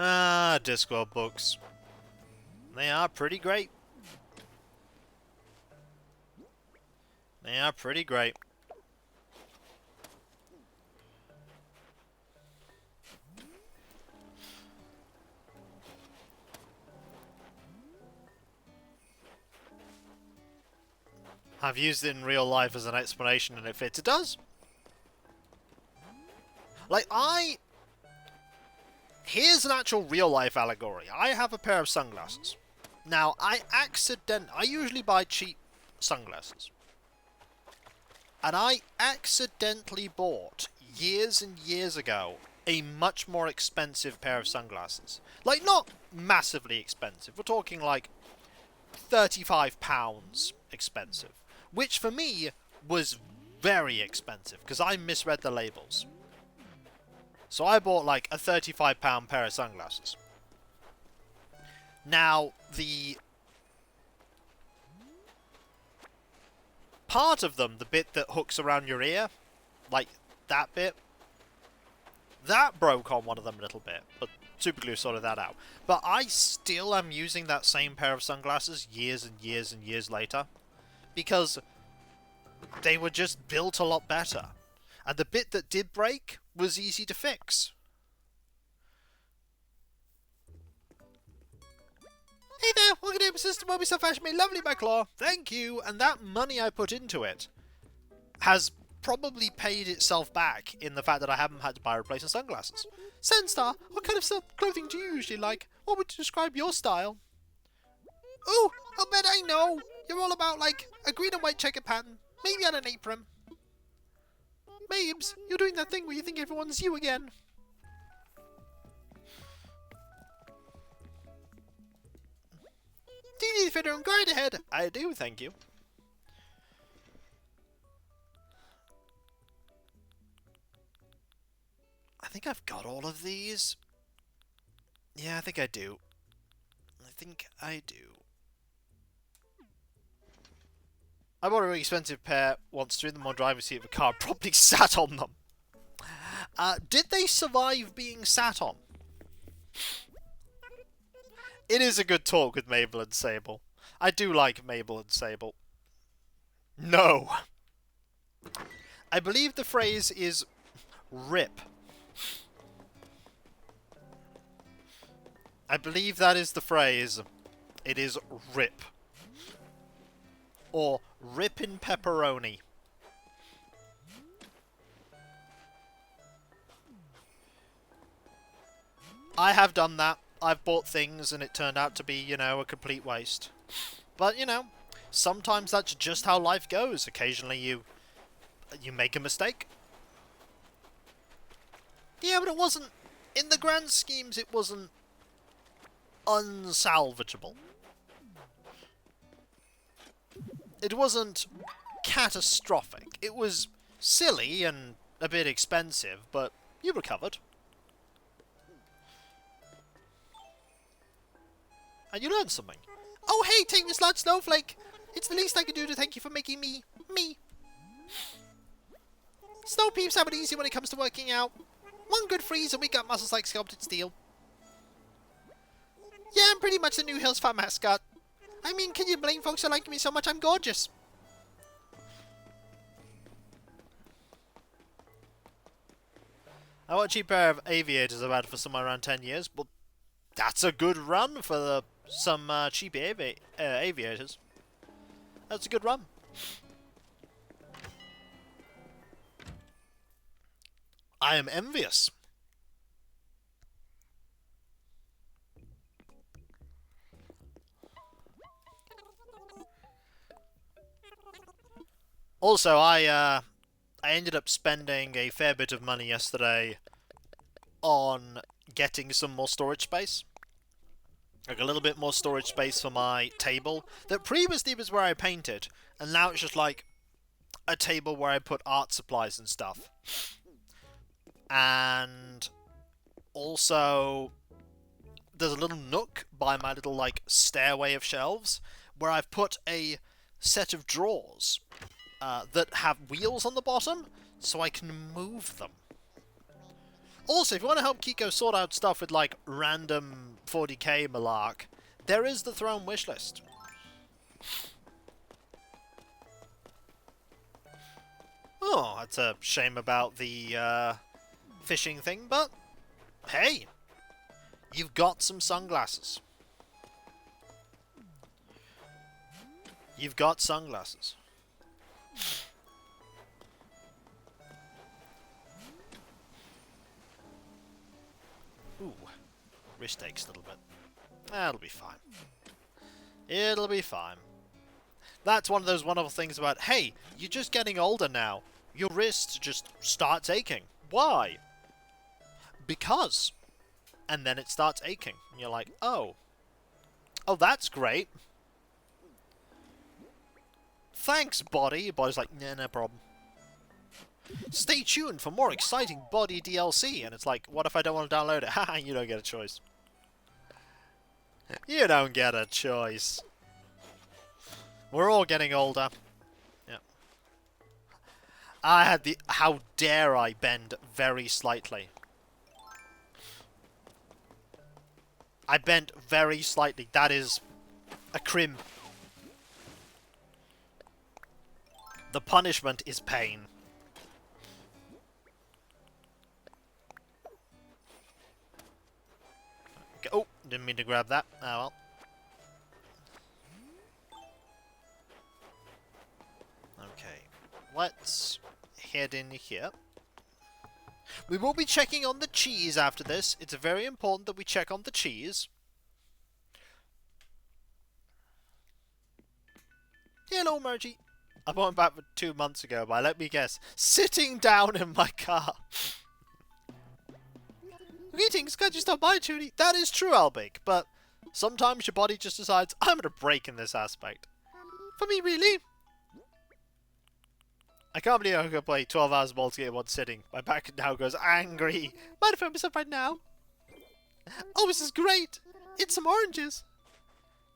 Ah, Discworld books. They are pretty great. They are pretty great. I've used it in real life as an explanation and it fits. It does. Like, Here's an actual real-life allegory. I have a pair of sunglasses. Now, I usually buy cheap sunglasses. And I accidentally bought, years and years ago, a much more expensive pair of sunglasses. Like, not massively expensive. We're talking like £35 expensive. Which for me was very expensive, because I misread the labels. So I bought like a £35 pair of sunglasses. Now, the part of them, the bit that hooks around your ear, like that bit, that broke on one of them a little bit, but Superglue sorted that out. But I still am using that same pair of sunglasses years and years and years later, because they were just built a lot better. And the bit that did break was easy to fix. Hey there, welcome to System Moby Stuff Fashion made lovely by Claw. Thank you, and that money I put into it has probably paid itself back in the fact that I haven't had to buy replacement sunglasses. Senstar, what kind of clothing do you usually like? What would you describe your style? Oh, I'll bet I know. You're all about, like, a green and white checkered pattern. Maybe on an apron. Mabes, you're doing that thing where you think everyone's you again. Do you need a fitter and go right ahead? I do, thank you. I think I've got all of these. Yeah, I think I do. I bought a really expensive pair once, threw them on driver's seat of a car, probably sat on them. Did they survive being sat on? It is a good talk with Mabel and Sable. I do like Mabel and Sable. No. I believe the phrase is RIP. I believe that is the phrase. It is RIP. Or rippin' pepperoni. I have done that. I've bought things and it turned out to be, you know, a complete waste. But, you know, sometimes that's just how life goes. Occasionally you make a mistake. Yeah, but it wasn't, in the grand schemes, it wasn't unsalvageable. It wasn't catastrophic. It was silly and a bit expensive, but you recovered. And you learned something. Oh hey, take this large snowflake! It's the least I can do to thank you for making me, me. Snow peeps have it easy when it comes to working out. One good freeze and we got muscles like sculpted steel. Yeah, I'm pretty much the New Hills Farm mascot. I mean, can you blame folks for liking me so much? I'm gorgeous. I want a cheap pair of aviators I've had for somewhere around 10 years, but that's a good run for some cheap aviators. That's a good run. I am envious. Also, I ended up spending a fair bit of money yesterday on getting some more storage space. Like a little bit more storage space for my table. That previously was where I painted, and now it's just like a table where I put art supplies and stuff. And also, there's a little nook by my little like stairway of shelves where I've put a set of drawers that have wheels on the bottom, so I can move them. Also, if you want to help Kiko sort out stuff with, like, random 40k malark, there is the Throne wishlist. Oh, that's a shame about the fishing thing, but hey, you've got some sunglasses. You've got sunglasses. Ooh. wrist aches a little bit. That'll be fine. It'll be fine. That's one of those wonderful things about, hey, you're just getting older now. Your wrist just starts aching. Why? Because. And then it starts aching. And you're like, oh. Oh, that's great. Thanks, body. Your body's like, nah, no problem. Stay tuned for more exciting body DLC. And it's like, what if I don't want to download it? Haha, you don't get a choice. You don't get a choice. We're all getting older. Yeah. I had the... How dare I bend very slightly? I bent very slightly. That is a crim. The punishment is pain. Okay. Oh, didn't mean to grab that. Oh well. Okay. Let's head in here. We will be checking on the cheese after this. It's very important that we check on the cheese. Hello, Margie. I bought him back 2 months ago, but let me guess. Sitting down in my car. Greetings, glad you stopped by, Judy. That is true, Albig, but sometimes your body just decides, I'm going to break in this aspect. For me, really? I can't believe I could play 12 hours of multiplayer in one sitting. My back now goes angry. Mind if I myself right now? Oh, this is great. It's some oranges.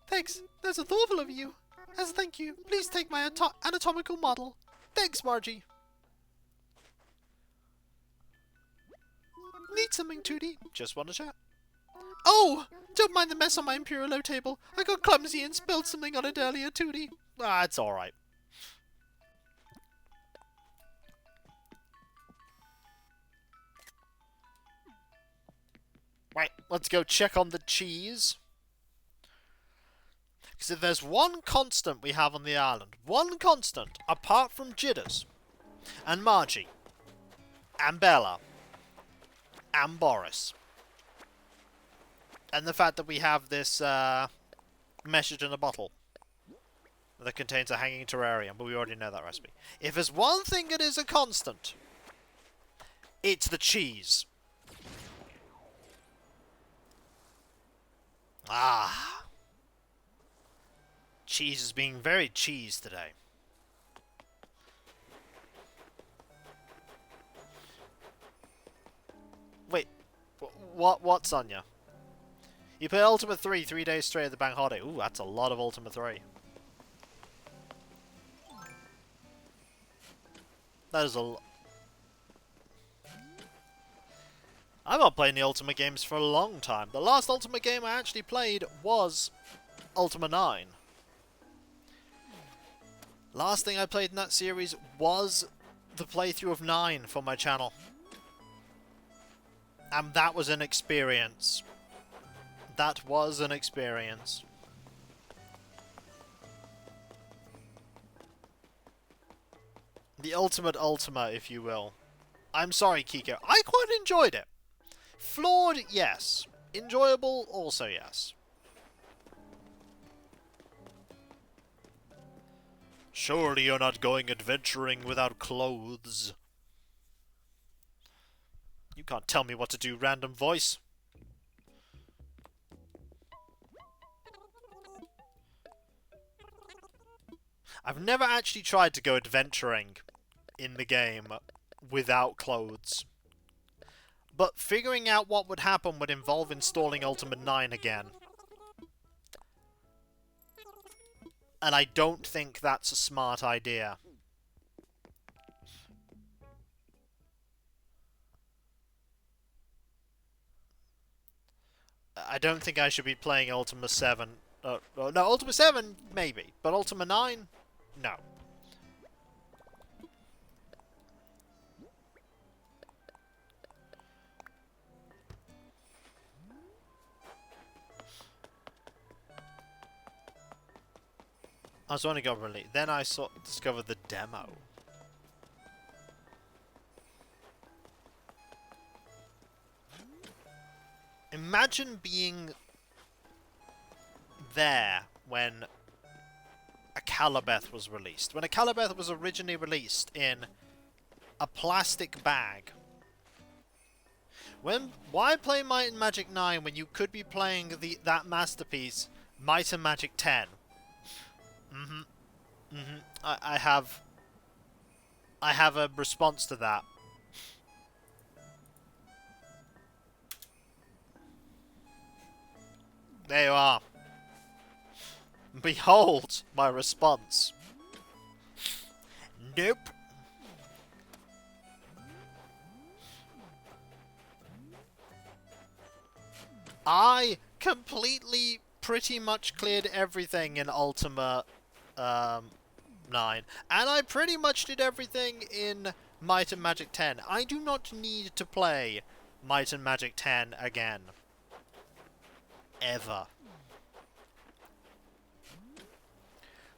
Thanks. That's a thoughtful of you. As a thank you, please take my anatomical model. Thanks, Margie. Need something, Tootie? Just want to chat. Oh! Don't mind the mess on my Imperial low table. I got clumsy and spilled something on it earlier, Tootie. Ah, it's alright. Right, let's go check on the cheese. Because if there's one constant we have on the island, one constant, apart from Jitters, and Margie, and Bella, and Boris, and the fact that we have this message in a bottle that contains a hanging terrarium, but we already know that recipe. If there's one thing that is a constant, it's the cheese. Ah. Cheese is being very cheese today. Wait, what, Sonia? You play Ultima 3 3 days straight at the bank holiday. Ooh, that's a lot of Ultima 3. That is a lot. I've not played the Ultima games for a long time. The last Ultima game I actually played was Ultima 9. Last thing I played in that series was the playthrough of 9 for my channel. And that was an experience. That was an experience. The ultimate Ultima, if you will. I'm sorry, Kiko. I quite enjoyed it. Flawed, yes. Enjoyable, also yes. Surely you're not going adventuring without clothes. You can't tell me what to do, random voice. I've never actually tried to go adventuring in the game without clothes. But figuring out what would happen would involve installing Ultima 9 again. And I don't think that's a smart idea. I don't think I should be playing Ultima 7. No, Ultima 7, maybe. But Ultima 9? No. I was only got released. Then I discovered the demo. imagine being there when a Calabeth was released. When a Calabeth was originally released in a plastic bag. Why play Might and Magic 9 when you could be playing that masterpiece, Might and Magic 10? I have a response to that. There you are. Behold my response. Nope. I completely pretty much cleared everything in Ultima 9. And I pretty much did everything in Might and Magic 10. I do not need to play Might and Magic 10 again. Ever.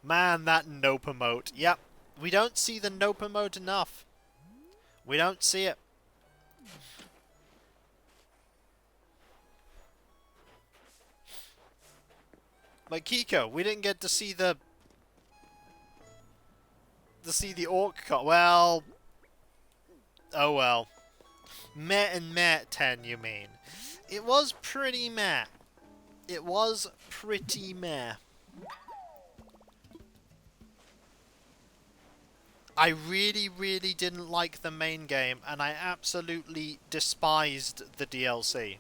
Man, that nope emote. Yep. We don't see the nope emote enough. We don't see it. Like Kiko, we didn't get to see the orc cut. Well, oh well. Meh and meh 10, you mean? It was pretty meh. It was pretty meh. I really, really didn't like the main game, and I absolutely despised the DLC.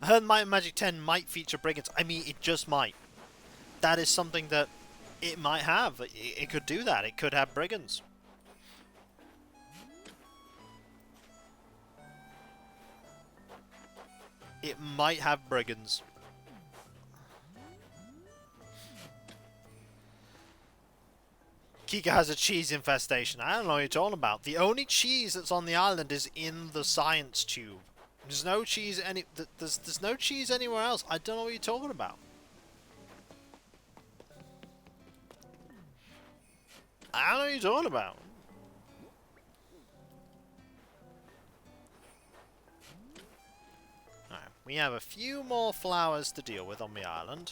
I heard Might and Magic 10 might feature brigands. I mean, it just might. That is something that it might have. It could do that. It could have brigands. It might have brigands. Kika has a cheese infestation. I don't know what you're talking about. The only cheese that's on the island is in the science tube. There's no cheese there's no cheese anywhere else. I don't know what you're talking about. I don't know what you're talking about. Alright, we have a few more flowers to deal with on the island.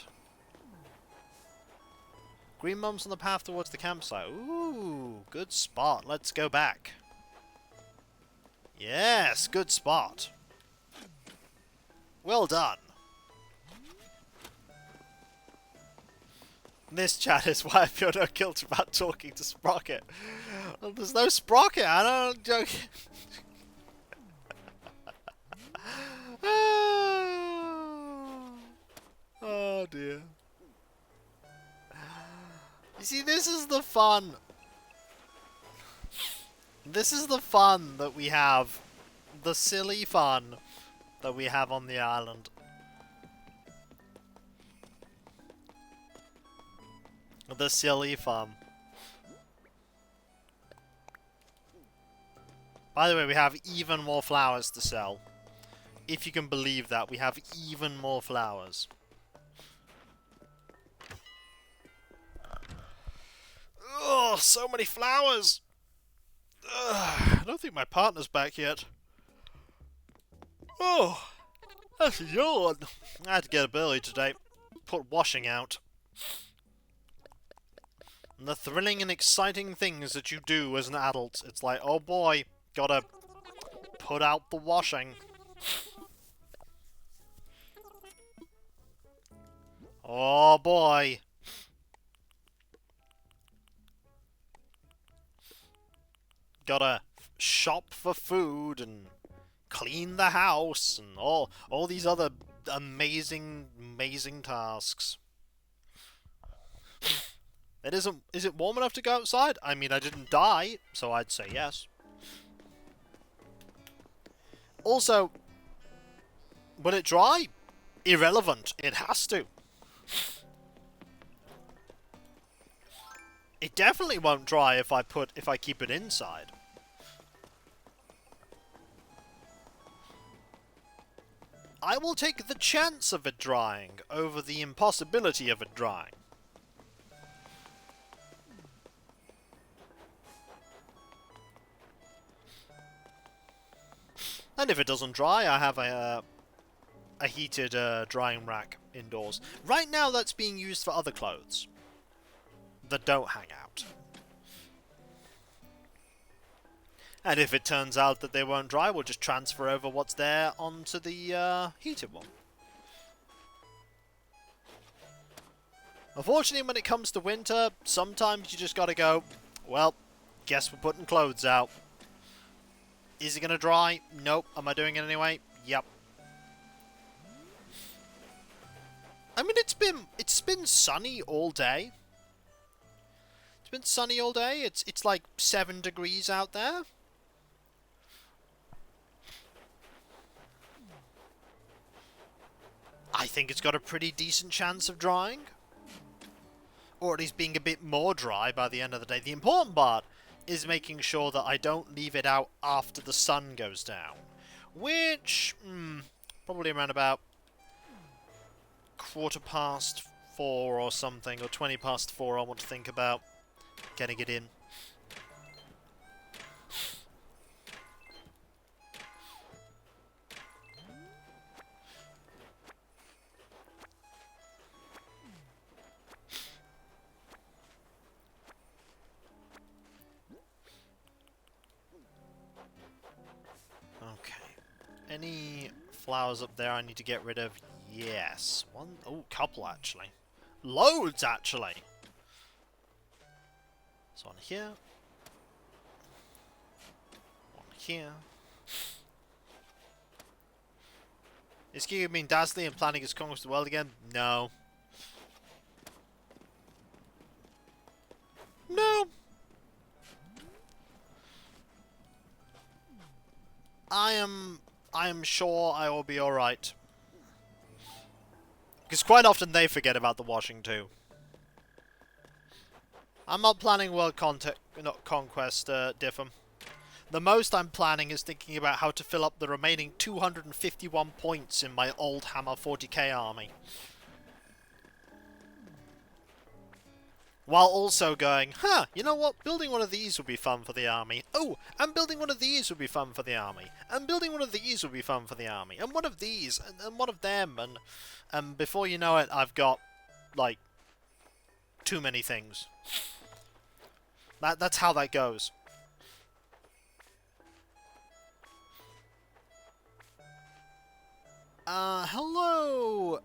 Green Mum's on the path towards the campsite. Ooh, good spot. Let's go back. Yes, good spot. Well done. This chat is why I feel no guilt about talking to Sprocket. Well, there's no Sprocket. I don't joke. Oh dear. You see, this is the fun. This is the fun that we have. The silly fun that we have on the island. The silly fun. By the way, we have even more flowers to sell. If you can believe that, we have even more flowers. Oh, so many flowers! Ugh, I don't think my partner's back yet. Oh, that's a yawn. I had to get up early today. Put washing out. And the thrilling and exciting things that you do as an adult. It's like, oh boy, gotta put out the washing. Oh boy. Gotta shop for food and clean the house and all these other amazing tasks. Is it warm enough to go outside? I mean, I didn't die, so I'd say yes. Also, will it dry? Irrelevant. It has to. It definitely won't dry if I keep it inside. I will take the chance of it drying over the impossibility of it drying. And if it doesn't dry, I have a heated drying rack indoors. Right now, that's being used for other clothes that don't hang out. And if it turns out that they won't dry, we'll just transfer over what's there onto the heated one. Unfortunately, when it comes to winter, sometimes you just gotta go, well, guess we're putting clothes out. Is it gonna dry? Nope. Am I doing it anyway? Yep. I mean, it's been sunny all day. It's been sunny all day. It's like 7 degrees out there. I think it's got a pretty decent chance of drying. Or at least being a bit more dry by the end of the day. The important part is making sure that I don't leave it out after the sun goes down. Which, probably around about 4:15 or something, or 4:20 I want to think about getting it in. Okay. Any flowers up there I need to get rid of? Yes. One, oh, couple actually. Loads actually! So one here. One here. Is Giga being dazzling and planning his conquest of the world again? No. No! I am sure I will be alright. Because quite often they forget about the washing too. I'm not planning world conquest, Diffum. The most I'm planning is thinking about how to fill up the remaining 251 points in my old Hammer 40k army. While also going, you know what? Building one of these would be fun for the army. Oh, and building one of these would be fun for the army. And building one of these would be fun for the army. And one of these, and one of them, and before you know it, I've got, like, too many things. That's how that goes. Hello,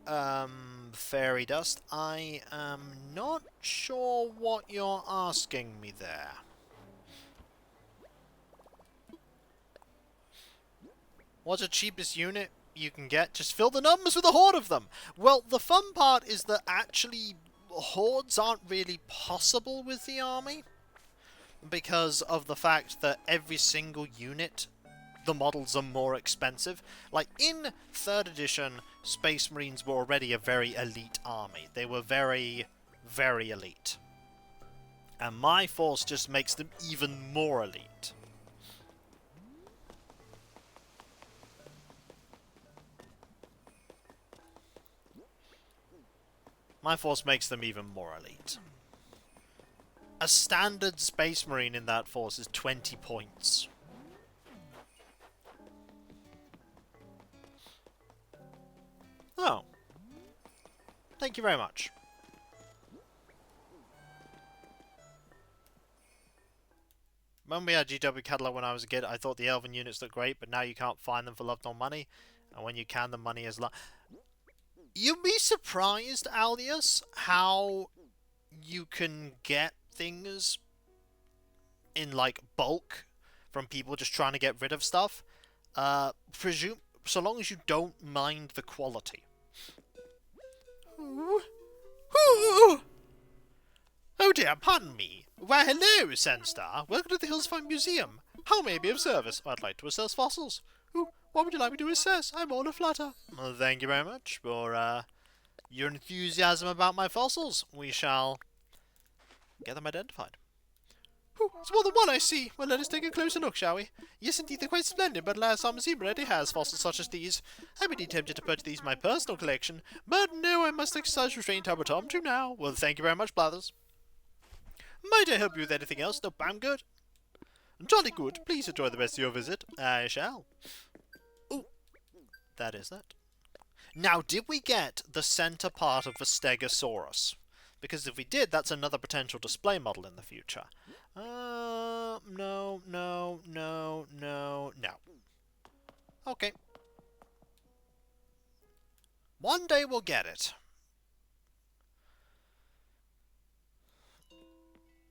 Fairy Dust. I am not sure what you're asking me there. What's the cheapest unit you can get? Just fill the numbers with a horde of them! Well, the fun part is that actually hordes aren't really possible with the army, because of the fact that every single unit, the models are more expensive. Like, in 3rd edition, Space Marines were already a very elite army. They were very, very elite. And my force just makes them even more elite. My force makes them even more elite. A standard Space Marine in that force is 20 points. Oh. Thank you very much. When we had GW Catalog when I was a kid, I thought the Elven units looked great, but now you can't find them for love nor money. And when you can, the money is low. You'd be surprised, Alias, how you can get things in, like, bulk from people just trying to get rid of stuff. So long as you don't mind the quality. Ooh. Ooh. Oh dear, pardon me. Why, hello, Sandstar. Welcome to the Hillsfine Museum. How may I be of service? I'd like to assess fossils. Ooh, what would you like me to assess? I'm all aflutter. Well, thank you very much for your enthusiasm about my fossils. We shall get them identified. Ooh, it's more than one, I see. Well, let us take a closer look, shall we? Yes, indeed, they're quite splendid, but alas, our museum already has fossils such as these. I'm indeed tempted to purchase these in my personal collection, but no, I must exercise restraint to now. Well, thank you very much, Blathers. Might I help you with anything else? Nope, I'm good. Jolly good. Please enjoy the rest of your visit. I shall. That is it. Now, did we get the center part of the Stegosaurus? Because if we did, that's another potential display model in the future. No. Okay. One day we'll get it.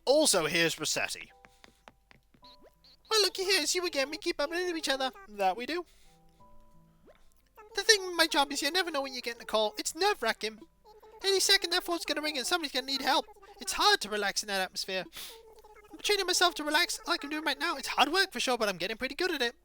Also, here's Rossetti. Well, looky here, it's you again. We keep bumping into each other. That we do. The thing with my job is you never know when you're getting a call. It's nerve-wracking. Any second that phone's gonna ring and somebody's gonna need help. It's hard to relax in that atmosphere. I'm training myself to relax like I'm doing right now. It's hard work for sure, but I'm getting pretty good at it.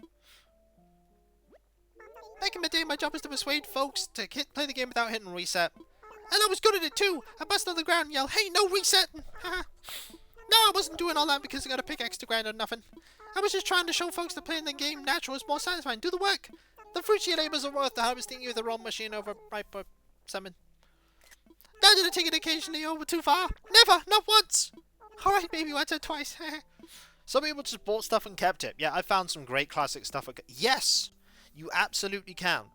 Back in my day, my job was to persuade folks to play the game without hitting reset. And I was good at it too. I bust on the ground and yell, "Hey, no resetting!" No, I wasn't doing all that because I got a pickaxe to grind or nothing. I was just trying to show folks that playing the game natural is more satisfying. Do the work. The fruits of your labours are worth the harvesting you the wrong machine over ripe or something. Now did I take it occasionally over too far? Never! Not once! Alright, maybe once or twice. Some people just bought stuff and kept it. Yeah, I found some great classic stuff. Yes! You absolutely can.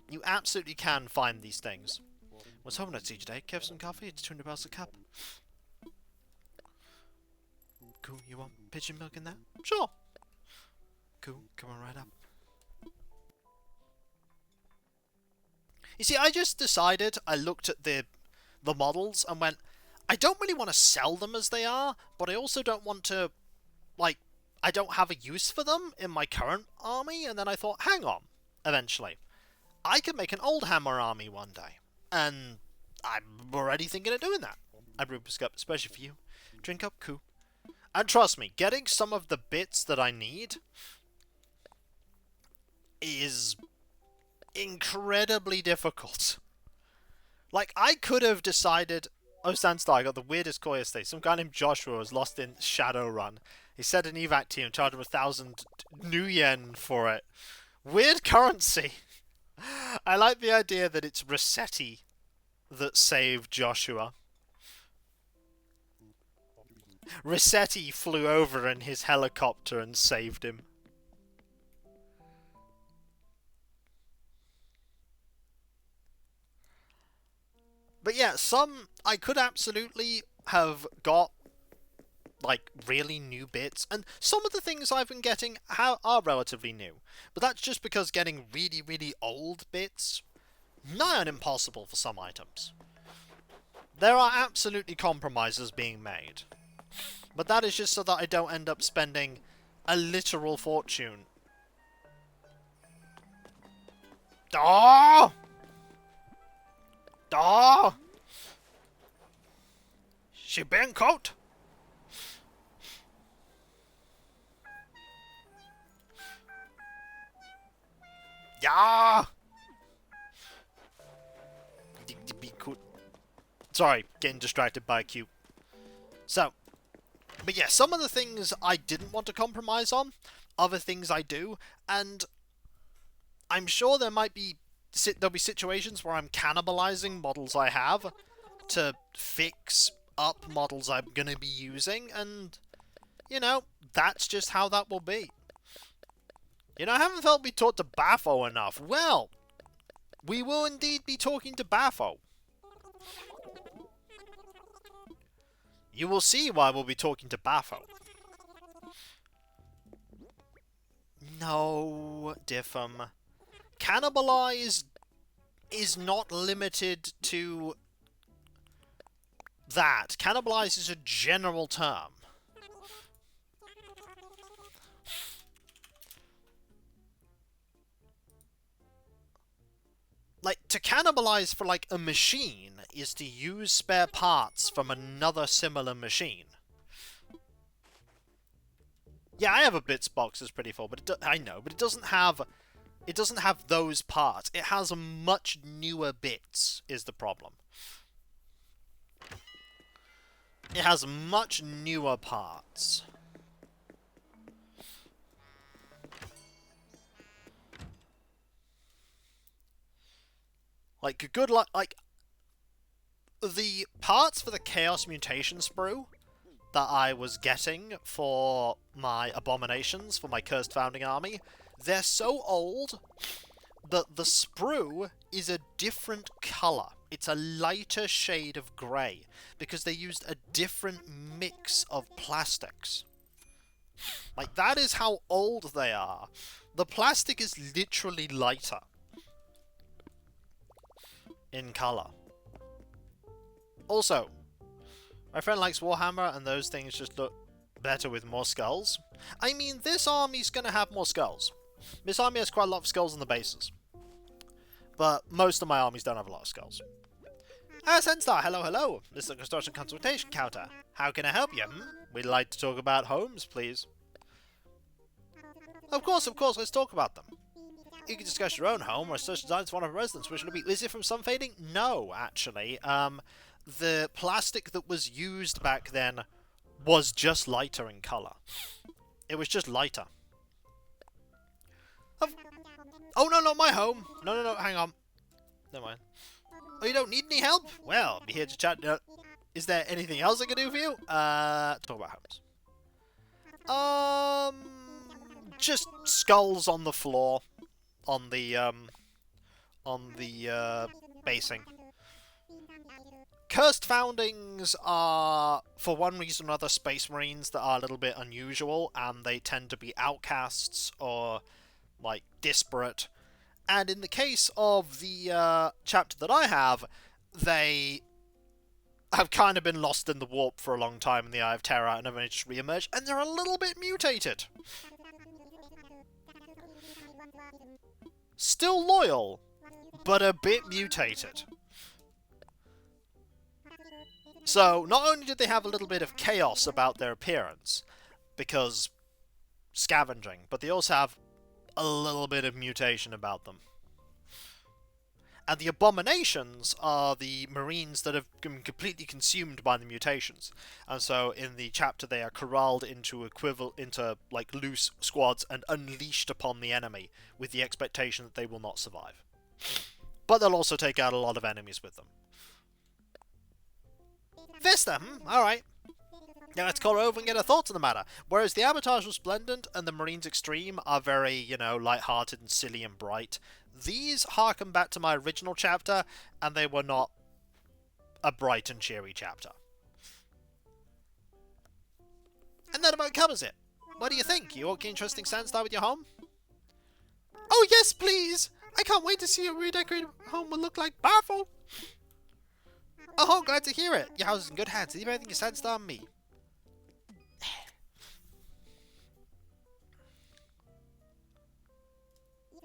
You absolutely can find these things. Was hoping I'd see you today. Kev some coffee? It's 200 bells a cup. Cool, you want pigeon milk in that? Sure. Cool, come on right up. You see, I just decided, I looked at the models and went, I don't really want to sell them as they are, but I also don't want to, like, I don't have a use for them in my current army, and then I thought, hang on, eventually. I could make an old hammer army one day, and I'm already thinking of doing that. I brewed this cup especially for you. Drink up, cool. And trust me, getting some of the bits that I need is incredibly difficult. Like, I could have decided... Oh, Sandstar, I got the weirdest call yesterday. Some guy named Joshua was lost in Shadowrun. He said an evac team charged him 1,000 new yen for it. Weird currency. I like the idea that it's Rossetti that saved Joshua. Rossetti flew over in his helicopter and saved him. But yeah, some I could absolutely have got, like, really new bits, and some of the things I've been getting are relatively new. But that's just because getting really, really old bits, nigh on impossible for some items. There are absolutely compromises being made. But that is just so that I don't end up spending a literal fortune. Oh! Oh! She been caught? Yeah! Be cool. Sorry, getting distracted by a cue. So, but yeah, some of the things I didn't want to compromise on, other things I do, and I'm sure there'll be situations where I'm cannibalizing models I have to fix up models I'm going to be using, and, you know, that's just how that will be. You know, I haven't felt we talked to Baffo enough. Well, we will indeed be talking to Baffo. You will see why we'll be talking to Baffo. No, Diffum. Cannibalize is not limited to that. Cannibalize is a general term. Like, to cannibalize for, like, a machine is to use spare parts from another similar machine. Yeah, I have a bits box that's pretty full, but I know, but it doesn't have those parts. It has much newer bits, is the problem. It has much newer parts. Like, good luck, like, the parts for the Chaos Mutation Sprue that I was getting for my Abominations, for my Cursed Founding Army, they're so old the sprue is a different colour. It's a lighter shade of grey because they used a different mix of plastics. Like, that is how old they are. The plastic is literally lighter in colour. Also, my friend likes Warhammer and those things just look better with more skulls. I mean, this army's gonna have more skulls. This army has quite a lot of skulls on the bases. But most of my armies don't have a lot of skulls. Senstar, hello, hello. This is a construction consultation counter. How can I help you? We'd like to talk about homes, please. Of course, let's talk about them. You can discuss your own home or such designs for one of our residents. Which will be, is it from sun fading? No, actually. The plastic that was used back then was just lighter in colour. It was just lighter. Oh, no, not my home. No, hang on. Never mind. Oh, you don't need any help? Well, I'll be here to chat. Is there anything else I can do for you? Talk about homes. Just skulls on the floor. On the basing. Cursed Foundings are, for one reason or another, Space Marines that are a little bit unusual, and they tend to be outcasts or, like, disparate. And in the case of the chapter that I have, they have kind of been lost in the warp for a long time in the Eye of Terror and have only just re-emerged, and they're a little bit mutated. Still loyal, but a bit mutated. So, not only did they have a little bit of chaos about their appearance, because scavenging, but they also have a little bit of mutation about them. And the abominations are the marines that have been completely consumed by the mutations. And so in the chapter they are corralled into like loose squads and unleashed upon the enemy with the expectation that they will not survive. But they'll also take out a lot of enemies with them. Vista, alright. Now let's call her over and get her thoughts on the matter. Whereas the Abatage Resplendent and the Marines Extreme are very, light-hearted and silly and bright, these harken back to my original chapter, and they were not a bright and cheery chapter. And that about covers it. What do you think? You okay, interesting Sandstar with your home? Oh yes, please! I can't wait to see your redecorated home will look like Barful! Oh, glad to hear it! Your house is in good hands. Leave everything you Sandstar on me.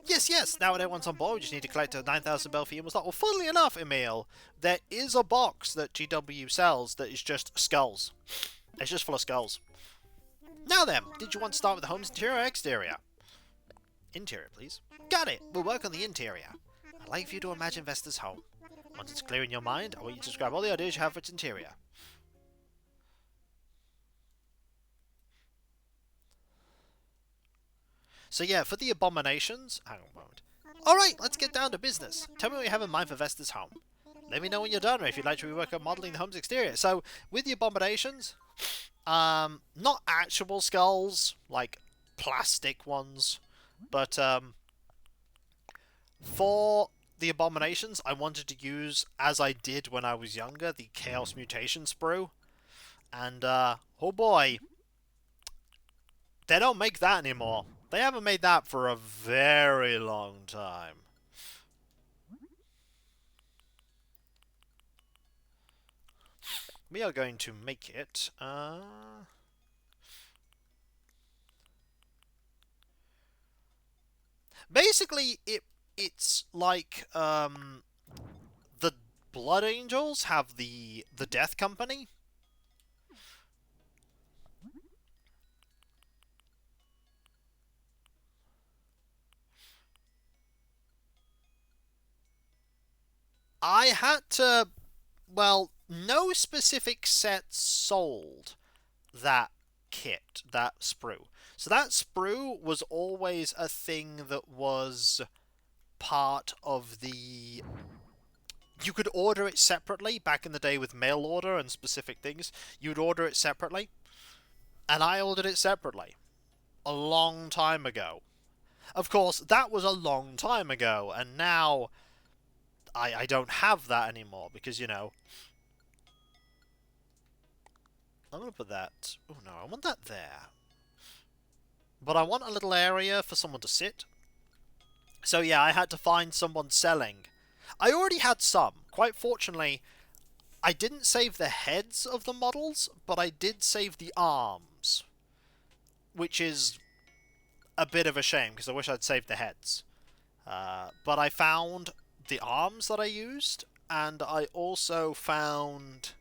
Yes, now that everyone's on board, we just need to collect a 9,000 bell fee and we'll start. Well, funnily enough, Emil, there is a box that GW sells that is just skulls. It's just full of skulls. Now then, did you want to start with the home's interior or exterior? Interior, please. Got it! We'll work on the interior. I'd like for you to imagine Vesta's home. Once it's clear in your mind, I want you to describe all the ideas you have for its interior. So yeah, for the abominations... Hang on a moment. Alright, let's get down to business. Tell me what you have in mind for Vesta's home. Let me know when you're done, or if you'd like to rework on modelling the home's exterior. So, with the abominations, not actual skulls, like plastic ones, but for the abominations, I wanted to use, as I did when I was younger, the Chaos Mutation Sprue. And, oh boy, they don't make that anymore. They haven't made that for a very long time. We are going to make it, basically, it's like, the Blood Angels have the Death Company. I had to... Well, no specific set sold that kit, that sprue. So that sprue was always a thing that was part of the... You could order it separately back in the day with mail order and specific things. You'd order it separately. And I ordered it separately. A long time ago. Of course, that was a long time ago, and now I don't have that anymore, because, you know... I'm gonna put that... Oh no, I want that there. But I want a little area for someone to sit. So yeah, I had to find someone selling. I already had some. Quite fortunately, I didn't save the heads of the models, but I did save the arms. Which is a bit of a shame, because I wish I'd saved the heads. But I found the arms that I used, and I also found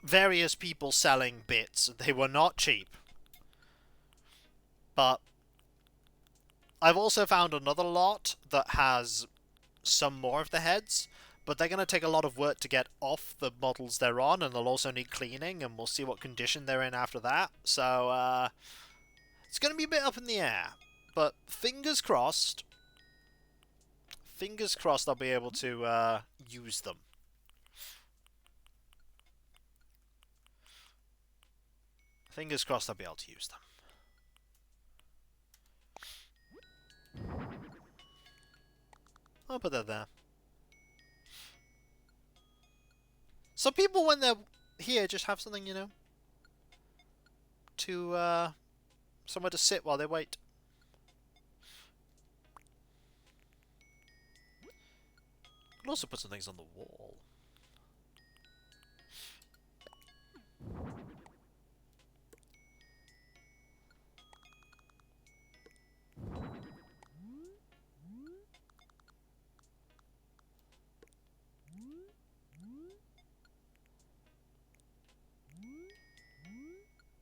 various people selling bits. They were not cheap. But I've also found another lot that has some more of the heads, but they're going to take a lot of work to get off the models they're on, and they'll also need cleaning, and we'll see what condition they're in after that. So, it's going to be a bit up in the air. But fingers crossed I'll be able to use them. Fingers crossed I'll be able to use them. I'll put that there. Some people, when they're here, just have something, you know, to, somewhere to sit while they wait. Could also put some things on the wall.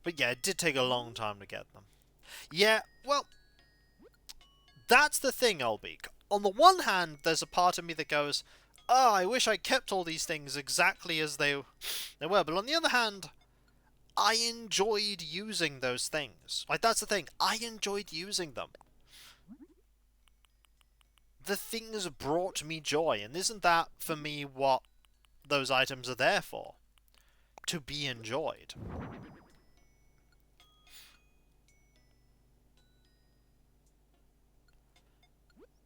But yeah, it did take a long time to get them. Yeah, well, that's the thing, Olbeek. On the one hand, there's a part of me that goes, oh, I wish I kept all these things exactly as they were. But on the other hand, I enjoyed using those things. Like, that's the thing. I enjoyed using them. The things brought me joy. And isn't that, for me, what those items are there for? To be enjoyed.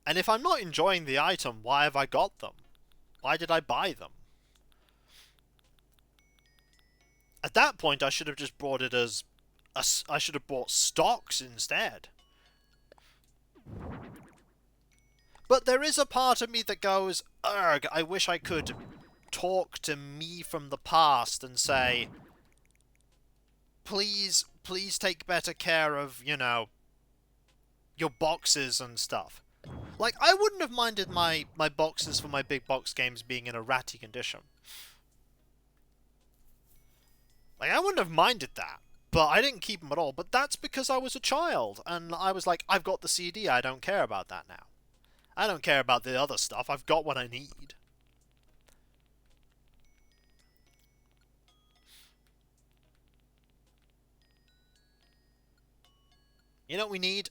And if I'm not enjoying the item, why have I got them? Why did I buy them? At that point, I should have just bought it as... I should have bought stocks instead. But there is a part of me that goes, ugh, I wish I could talk to me from the past and say, please take better care of, you know, your boxes and stuff. Like, I wouldn't have minded my boxes for my big box games being in a ratty condition. Like, I wouldn't have minded that. But I didn't keep them at all. But that's because I was a child. And I was like, I've got the CD, I don't care about that now. I don't care about the other stuff, I've got what I need. You know what we need?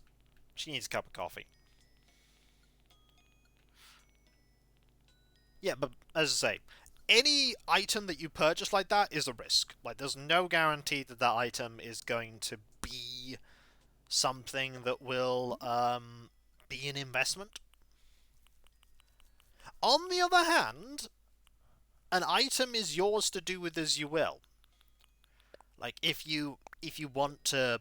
She needs a cup of coffee. Yeah, but as I say, any item that you purchase like that is a risk. Like, there's no guarantee that that item is going to be something that will be an investment. On the other hand, an item is yours to do with as you will. Like, if you want to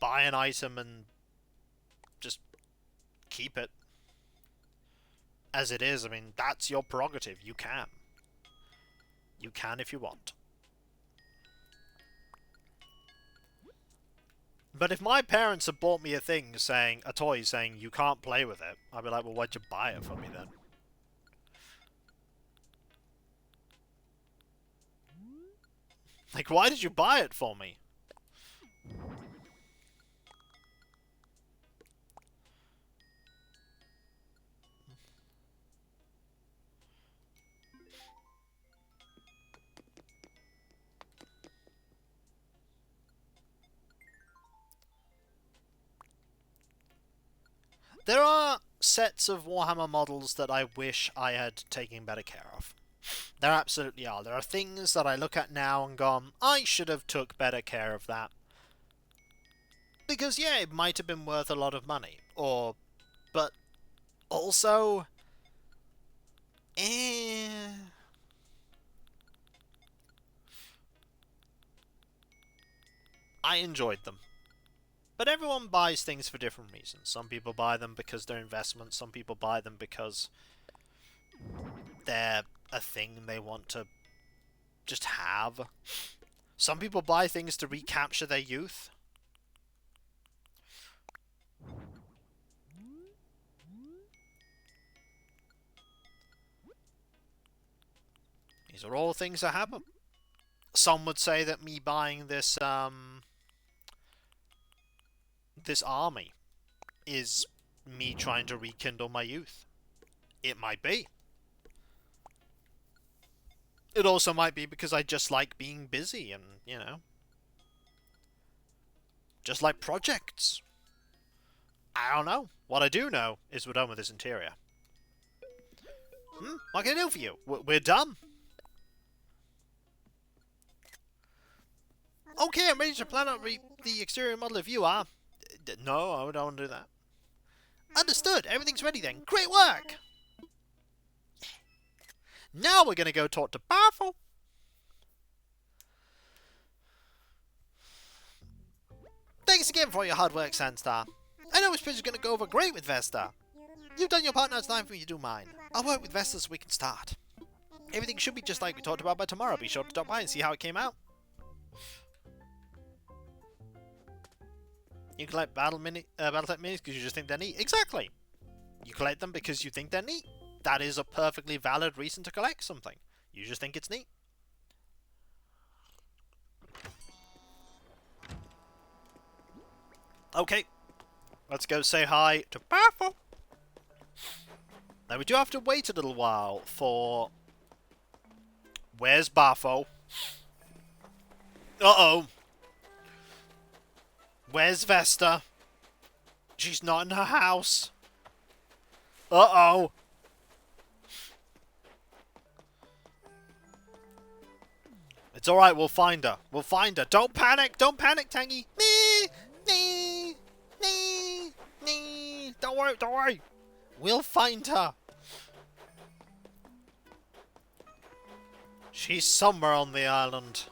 buy an item and just keep it as it is, I mean, that's your prerogative. You can. You can if you want. But if my parents had bought me a toy saying you can't play with it, I'd be like, well, why'd you buy it for me then? Like, why did you buy it for me? There are sets of Warhammer models that I wish I had taken better care of. There absolutely are. There are things that I look at now and go, I should have took better care of that. Because, yeah, it might have been worth a lot of money. But also... I enjoyed them. But everyone buys things for different reasons. Some people buy them because they're investments. Some people buy them because they're a thing they want to just have. Some people buy things to recapture their youth. These are all things that happen. Some would say that me buying this this army is me trying to rekindle my youth. It might be. It also might be because I just like being busy and, you know, just like projects. I don't know. What I do know is we're done with this interior. What can I do for you? We're done. Okay, I'm ready to plan out the exterior model if you are. No, I don't want to do that. Understood. Everything's ready then. Great work. Now we're going to go talk to Barfel. Thanks again for all your hard work, Sandstar. I know this pitch is going to go over great with Vesta. You've done your part, now it's time for you to do mine. I'll work with Vesta so we can start. Everything should be just like we talked about by tomorrow. Be sure to stop by and see how it came out. You collect Battletech minis because you just think they're neat. Exactly. You collect them because you think they're neat. That is a perfectly valid reason to collect something. You just think it's neat. Okay. Let's go say hi to Barfel. Now we do have to wait a little while for... Where's Barfel? Uh-oh. Where's Vesta? She's not in her house. Uh-oh. It's alright, we'll find her. We'll find her. Don't panic! Don't panic, Tangy! Nee! Nee! Nee! Nee! Don't worry, don't worry! We'll find her! She's somewhere on the island.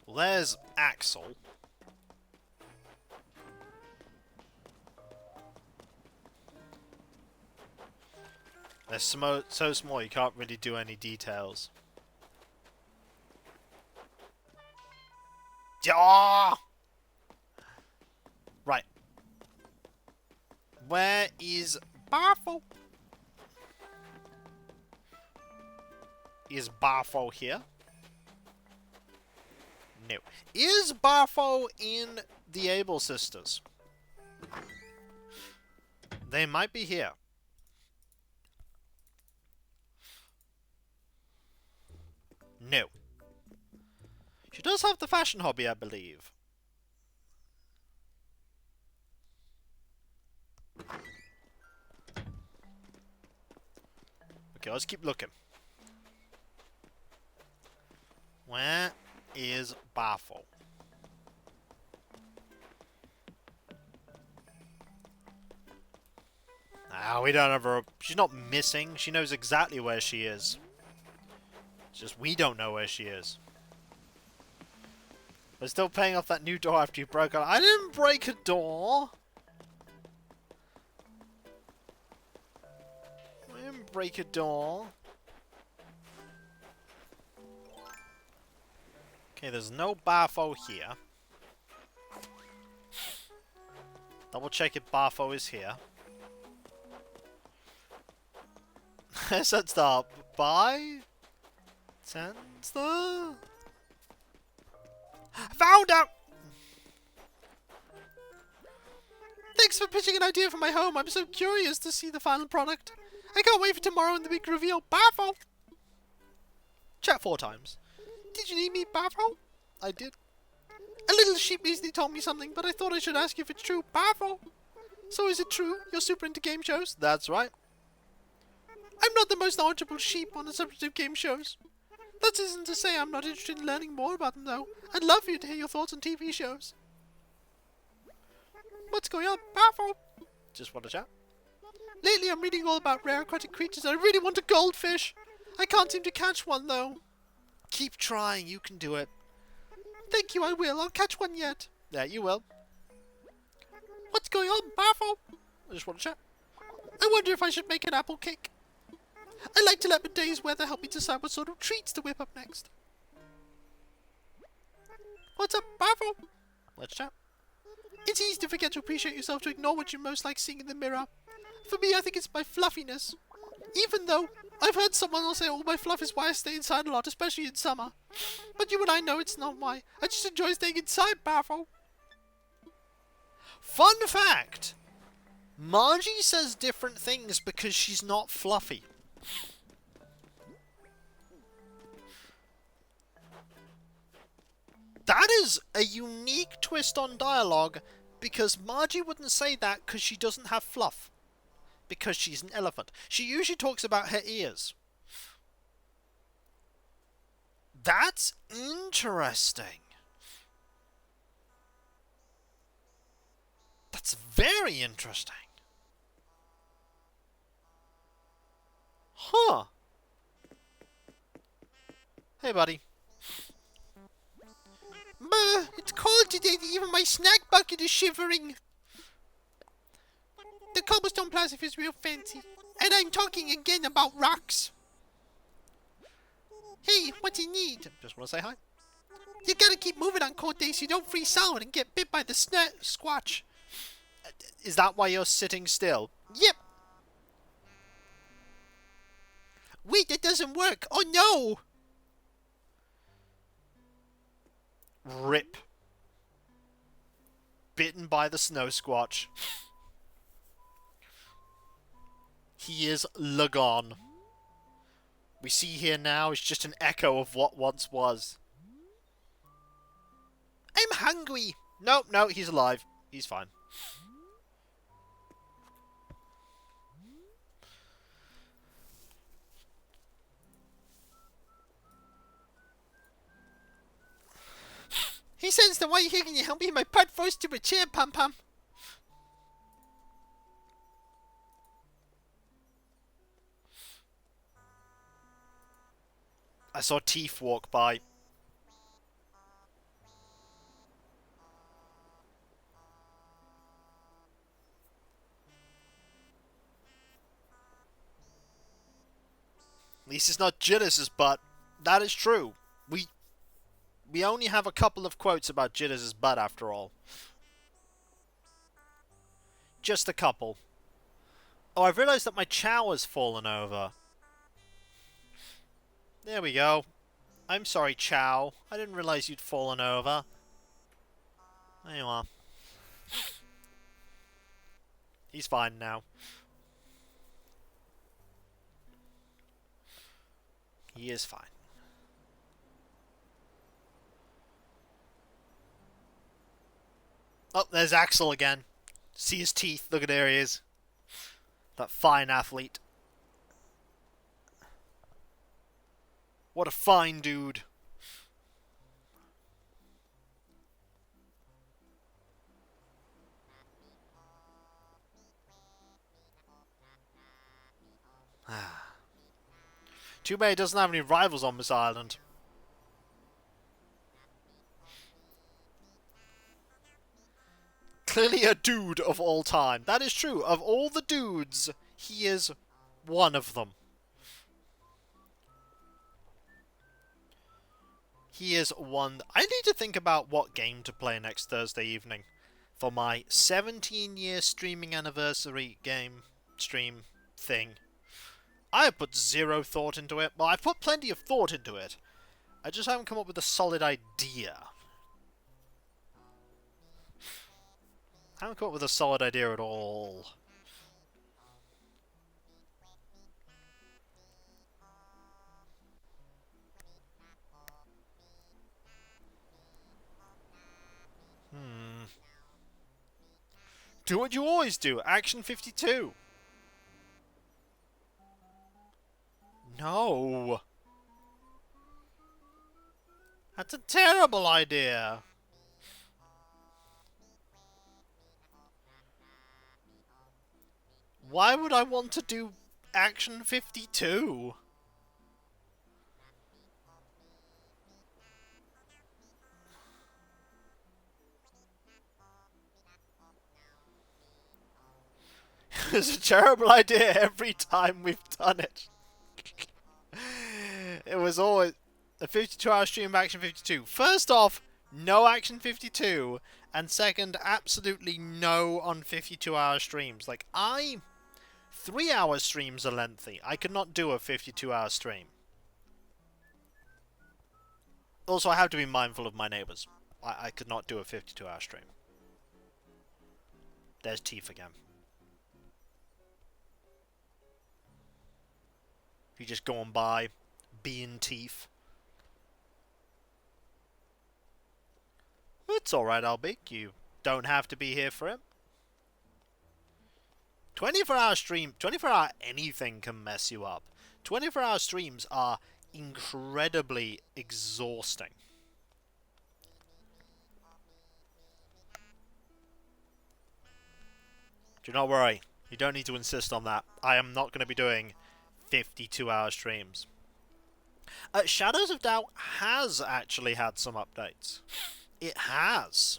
Well, there's Axel. They're so small you can't really do any details. Yeah! Right. Where is Barfel? Is Barfel here? No. Is Barfel in the Able Sisters? They might be here. No. She does have the fashion hobby, I believe. Okay, let's keep looking. Where is Barfel? Ah, we don't have her. She's not missing. She knows exactly where she is. It's just we don't know where she is. We're still paying off that new door after you broke it. I didn't break a door. I didn't break a door. Okay, there's no Barfo here. Double check if Barfo is here. Sandstar, bye? Sandstar? Found out! Thanks for pitching an idea for my home. I'm so curious to see the final product. I can't wait for tomorrow and the big reveal. Barfo! Chat 4 times. Did you need me, Barfo? I did. A little sheep recently told me something, but I thought I should ask you if it's true. Barfo! So is it true? You're super into game shows? That's right. I'm not the most knowledgeable sheep on the subject of game shows. That isn't to say I'm not interested in learning more about them, though. I'd love for you to hear your thoughts on TV shows. What's going on, Powerful? Just want to chat. Lately I'm reading all about rare aquatic creatures and I really want a goldfish. I can't seem to catch one, though. Keep trying, you can do it. Thank you, I will. I'll catch one yet. Yeah, you will. What's going on, Powerful? I just want to chat. I wonder if I should make an apple cake. I like to let the day's weather help me decide what sort of treats to whip up next. What's up, Powerful? Let's chat. It's easy to forget to appreciate yourself, to ignore what you most like seeing in the mirror. For me, I think it's my fluffiness. Even though I've heard someone else say all my fluff is why I stay inside a lot, especially in summer. But you and I know it's not why. I just enjoy staying inside, Powerful. Fun fact! Margie says different things because she's not fluffy. That is a unique twist on dialogue, because Margie wouldn't say that because she doesn't have fluff. Because she's an elephant. She usually talks about her ears. That's interesting. That's very interesting. Huh. Hey, buddy. It's cold today, even my snack bucket is shivering. The cobblestone plaza feels real fancy. And I'm talking again about rocks. Hey, what do you need? Just want to say hi. You gotta keep moving on cold days so you don't freeze solid and get bit by the squatch. Is that why you're sitting still? Yep. Wait, that doesn't work. Oh no! Rip. Bitten by the snow squatch. He is gone. We see here now is just an echo of what once was. I'm hungry. No, he's alive. He's fine. He says, then why are you here? Can you help me? My butt froze to a chair, Pum Pum. I saw Teeth walk by. At least it's not Jitters' butt. That is true. We only have a couple of quotes about Jitters' butt after all. Just a couple. Oh, I've realised that my chow has fallen over. There we go. I'm sorry, Chow. I didn't realise you'd fallen over. There you are. He's fine now. He is fine. Oh, there's Axel again. See his teeth. Look at there he is. That fine athlete. What a fine dude. Too bad he doesn't have any rivals on this island. Clearly a dude of all time. That is true. Of all the dudes, he is one of them. He is one... I need to think about what game to play next Thursday evening for my 17-year streaming anniversary game stream thing. I have put zero thought into it. Well, I've put plenty of thought into it. I just haven't come up with a solid idea. I haven't come up with a solid idea at all. Do what you always do. Action 52. No. That's a terrible idea. Why would I want to do Action 52? It's a terrible idea every time we've done it. It was always a 52-hour stream of Action 52. First off, no Action 52, and second, absolutely no on 52-hour streams. Like, 3-hour streams are lengthy. I could not do a 52-hour stream. Also, I have to be mindful of my neighbours. I could not do a 52-hour stream. There's Teeth again. You just going by, being Teeth. It's alright, Albie. You don't have to be here for it. 24-hour stream, 24-hour anything can mess you up. 24-hour streams are incredibly exhausting. Do not worry. You don't need to insist on that. I am not going to be doing 52-hour streams. Shadows of Doubt has actually had some updates. It has.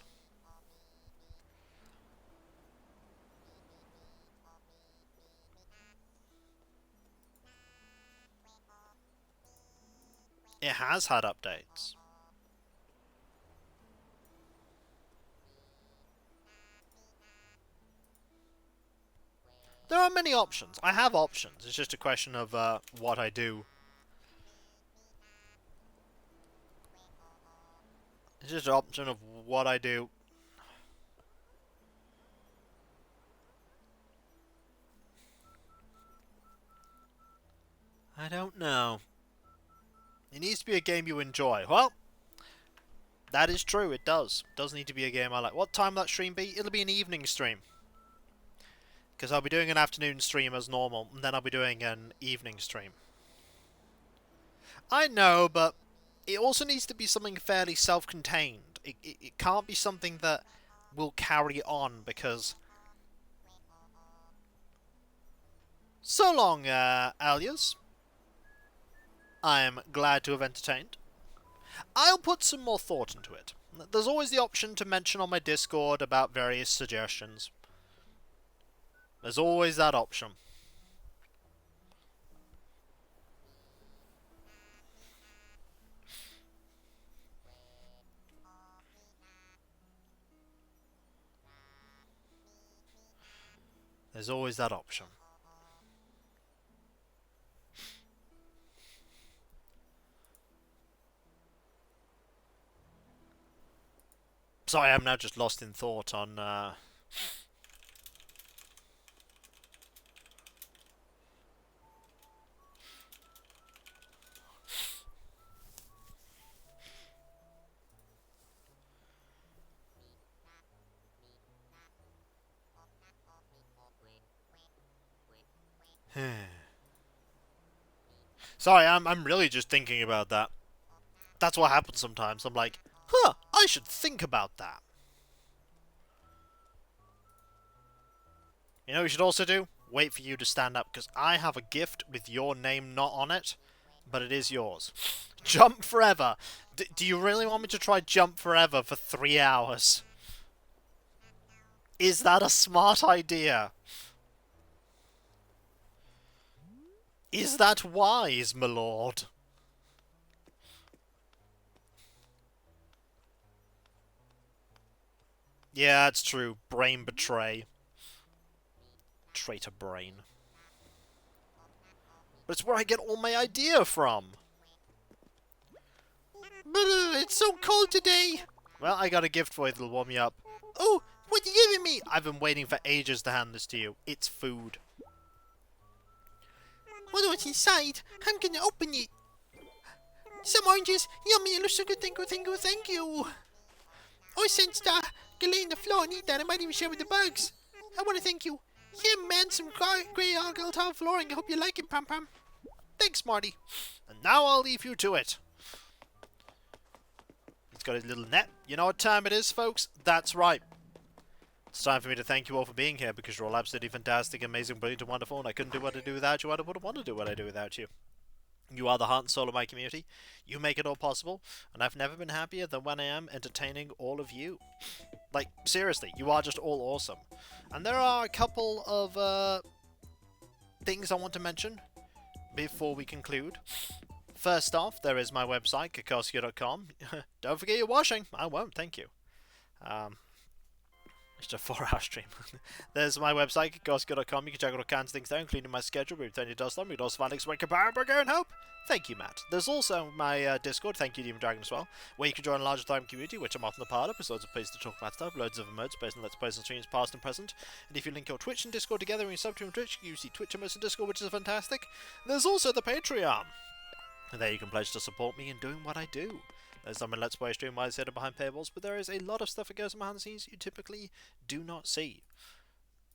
It has had updates. There are many options. I have options. It's just a question of what I do. It's just an option of what I do. I don't know. It needs to be a game you enjoy. Well, that is true. It does. It does need to be a game I like. What time will that stream be? It'll be an evening stream. Because I'll be doing an afternoon stream as normal, and then I'll be doing an evening stream. I know, but it also needs to be something fairly self-contained. It can't be something that will carry on, because... So long, Alias. I am glad to have entertained. I'll put some more thought into it. There's always the option to mention on my Discord about various suggestions. There's always that option. There's always that option. Sorry, I'm now just lost in thought on... Sorry, I'm really just thinking about that. That's what happens sometimes. I'm like, huh, I should think about that. You know what we should also do? Wait for you to stand up, because I have a gift with your name not on it, but it is yours. Jump Forever. Do you really want me to try Jump Forever for 3 hours? Is that a smart idea? Is that wise, my lord? Yeah, it's true. Brain betray. Traitor brain. But it's where I get all my idea from. It's so cold today. Well, I got a gift for you that'll warm you up. Oh, what are you giving me? I've been waiting for ages to hand this to you. It's food. What's inside? I'm gonna open it. Some oranges. Yummy, it looks so good. Thank you, thank you, thank you. I sensed that. Can lay on the floor and eat that. I might even share with the bugs. I want to thank you. Yeah, man, some grey argyle tile flooring. I hope you like it, Pam Pam. Thanks, Marty. And now I'll leave you to it. got his little net. You know what time it is, folks? That's right. It's time for me to thank you all for being here, because you're all absolutely fantastic, amazing, brilliant, and wonderful, and I couldn't do what I do without you. I wouldn't want to do what I do without you. You are the heart and soul of my community. You make it all possible, and I've never been happier than when I am entertaining all of you. Like, seriously, you are just all awesome. And there are a couple of things I want to mention before we conclude. First off, there is my website, Kokoski.com. Don't forget your washing. I won't, thank you. It's a 4-hour stream. There's my website, Kokoski.com. You can check out all kinds of things there, including my schedule. We've turned to them. You can also find links to my Comparable and Hope. Thank you, Matt. There's also my Discord, thank you, Demon Dragon, as well, where you can join a larger time community, which I'm often a part of. There's loads of places to talk about stuff, loads of emotes based on Let's Plays and streams, past and present. And if you link your Twitch and Discord together and you sub to on Twitch, you see Twitch emotes and Discord, which is fantastic. There's also the Patreon. And there you can pledge to support me in doing what I do. There's some in Let's Play stream why I sit behind paywalls, but there is a lot of stuff that goes behind the scenes you typically do not see.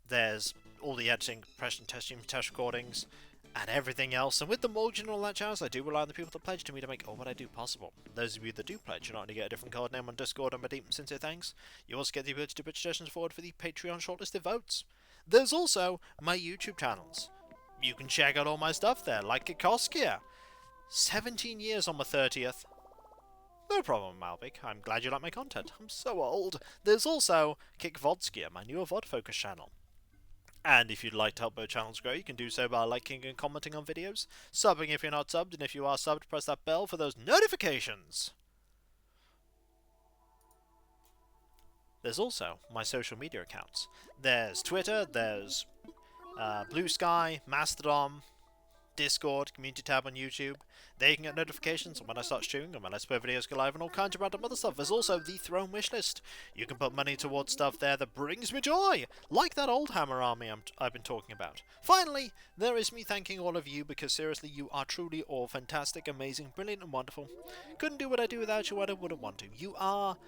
There's all the editing, compression, testing, test recordings, and everything else. And with the mortgage and all that jazz, I do rely on the people that pledge to me to make all what I do possible. Those of you that do pledge, you not only get a different code name on Discord and my deep and sincere thanks, you also get the ability to put suggestions forward for the Patreon shortlisted votes. There's also my YouTube channels. You can check out all my stuff there, like Kikoskia. 17 years on my 30th. No problem, Malvik. I'm glad you like my content. I'm so old. There's also Kick Vodskia, my newer VOD focus channel. And if you'd like to help both channels grow, you can do so by liking and commenting on videos, subbing if you're not subbed, and if you are subbed, press that bell for those notifications. There's also my social media accounts. There's Twitter, there's Blue Sky, Mastodon, Discord, community tab on YouTube. There you can get notifications on when I start streaming and when Let's Play videos go live and all kinds of random other stuff. There's also the Throne wishlist. You can put money towards stuff there that brings me joy, like that old hammer army I've been talking about. Finally, there is me thanking all of you, because seriously, you are truly all fantastic, amazing, brilliant and wonderful. Couldn't do what I do without you, what I wouldn't want to. You are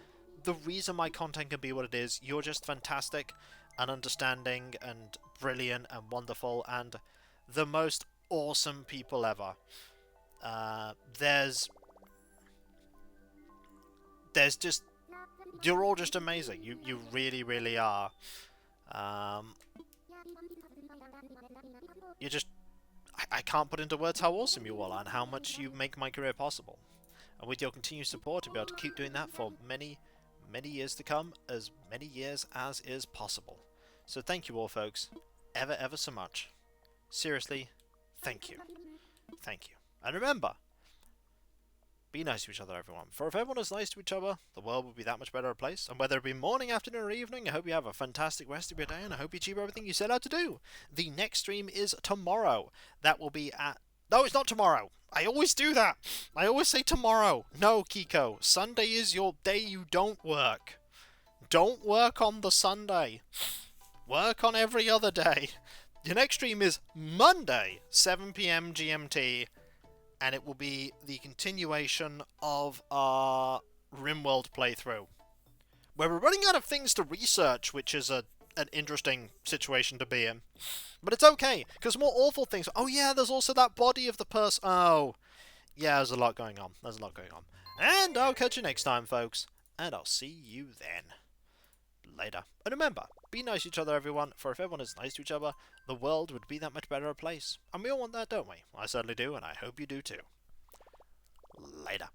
the reason my content can be what it is. You're just fantastic and understanding and brilliant and wonderful and the most awesome people ever. There's just, you're all just amazing. You really, really are. You just, I can't put into words how awesome you all are and how much you make my career possible. And with your continued support, to be able to keep doing that for many, many years to come, as many years as is possible. So thank you all, folks, ever so much. Seriously, thank you. Thank you. And remember, be nice to each other, everyone. For if everyone is nice to each other, the world would be that much better a place. And whether it be morning, afternoon, or evening, I hope you have a fantastic rest of your day, and I hope you achieve everything you set out to do. The next stream is tomorrow. That will be at... No, it's not tomorrow. I always do that. I always say tomorrow. No, Kiko. Sunday is your day you don't work. Don't work on the Sunday. Work on every other day. The next stream is Monday, 7 PM GMT, and it will be the continuation of our RimWorld playthrough, where we're running out of things to research, which is an interesting situation to be in. But it's okay, because more awful things... Oh yeah, there's also that body of the person... Oh, yeah, there's a lot going on. There's a lot going on. And I'll catch you next time, folks, and I'll see you then. Later. And remember, be nice to each other, everyone, for if everyone is nice to each other, the world would be that much better a place. And we all want that, don't we? I certainly do, and I hope you do too. Later.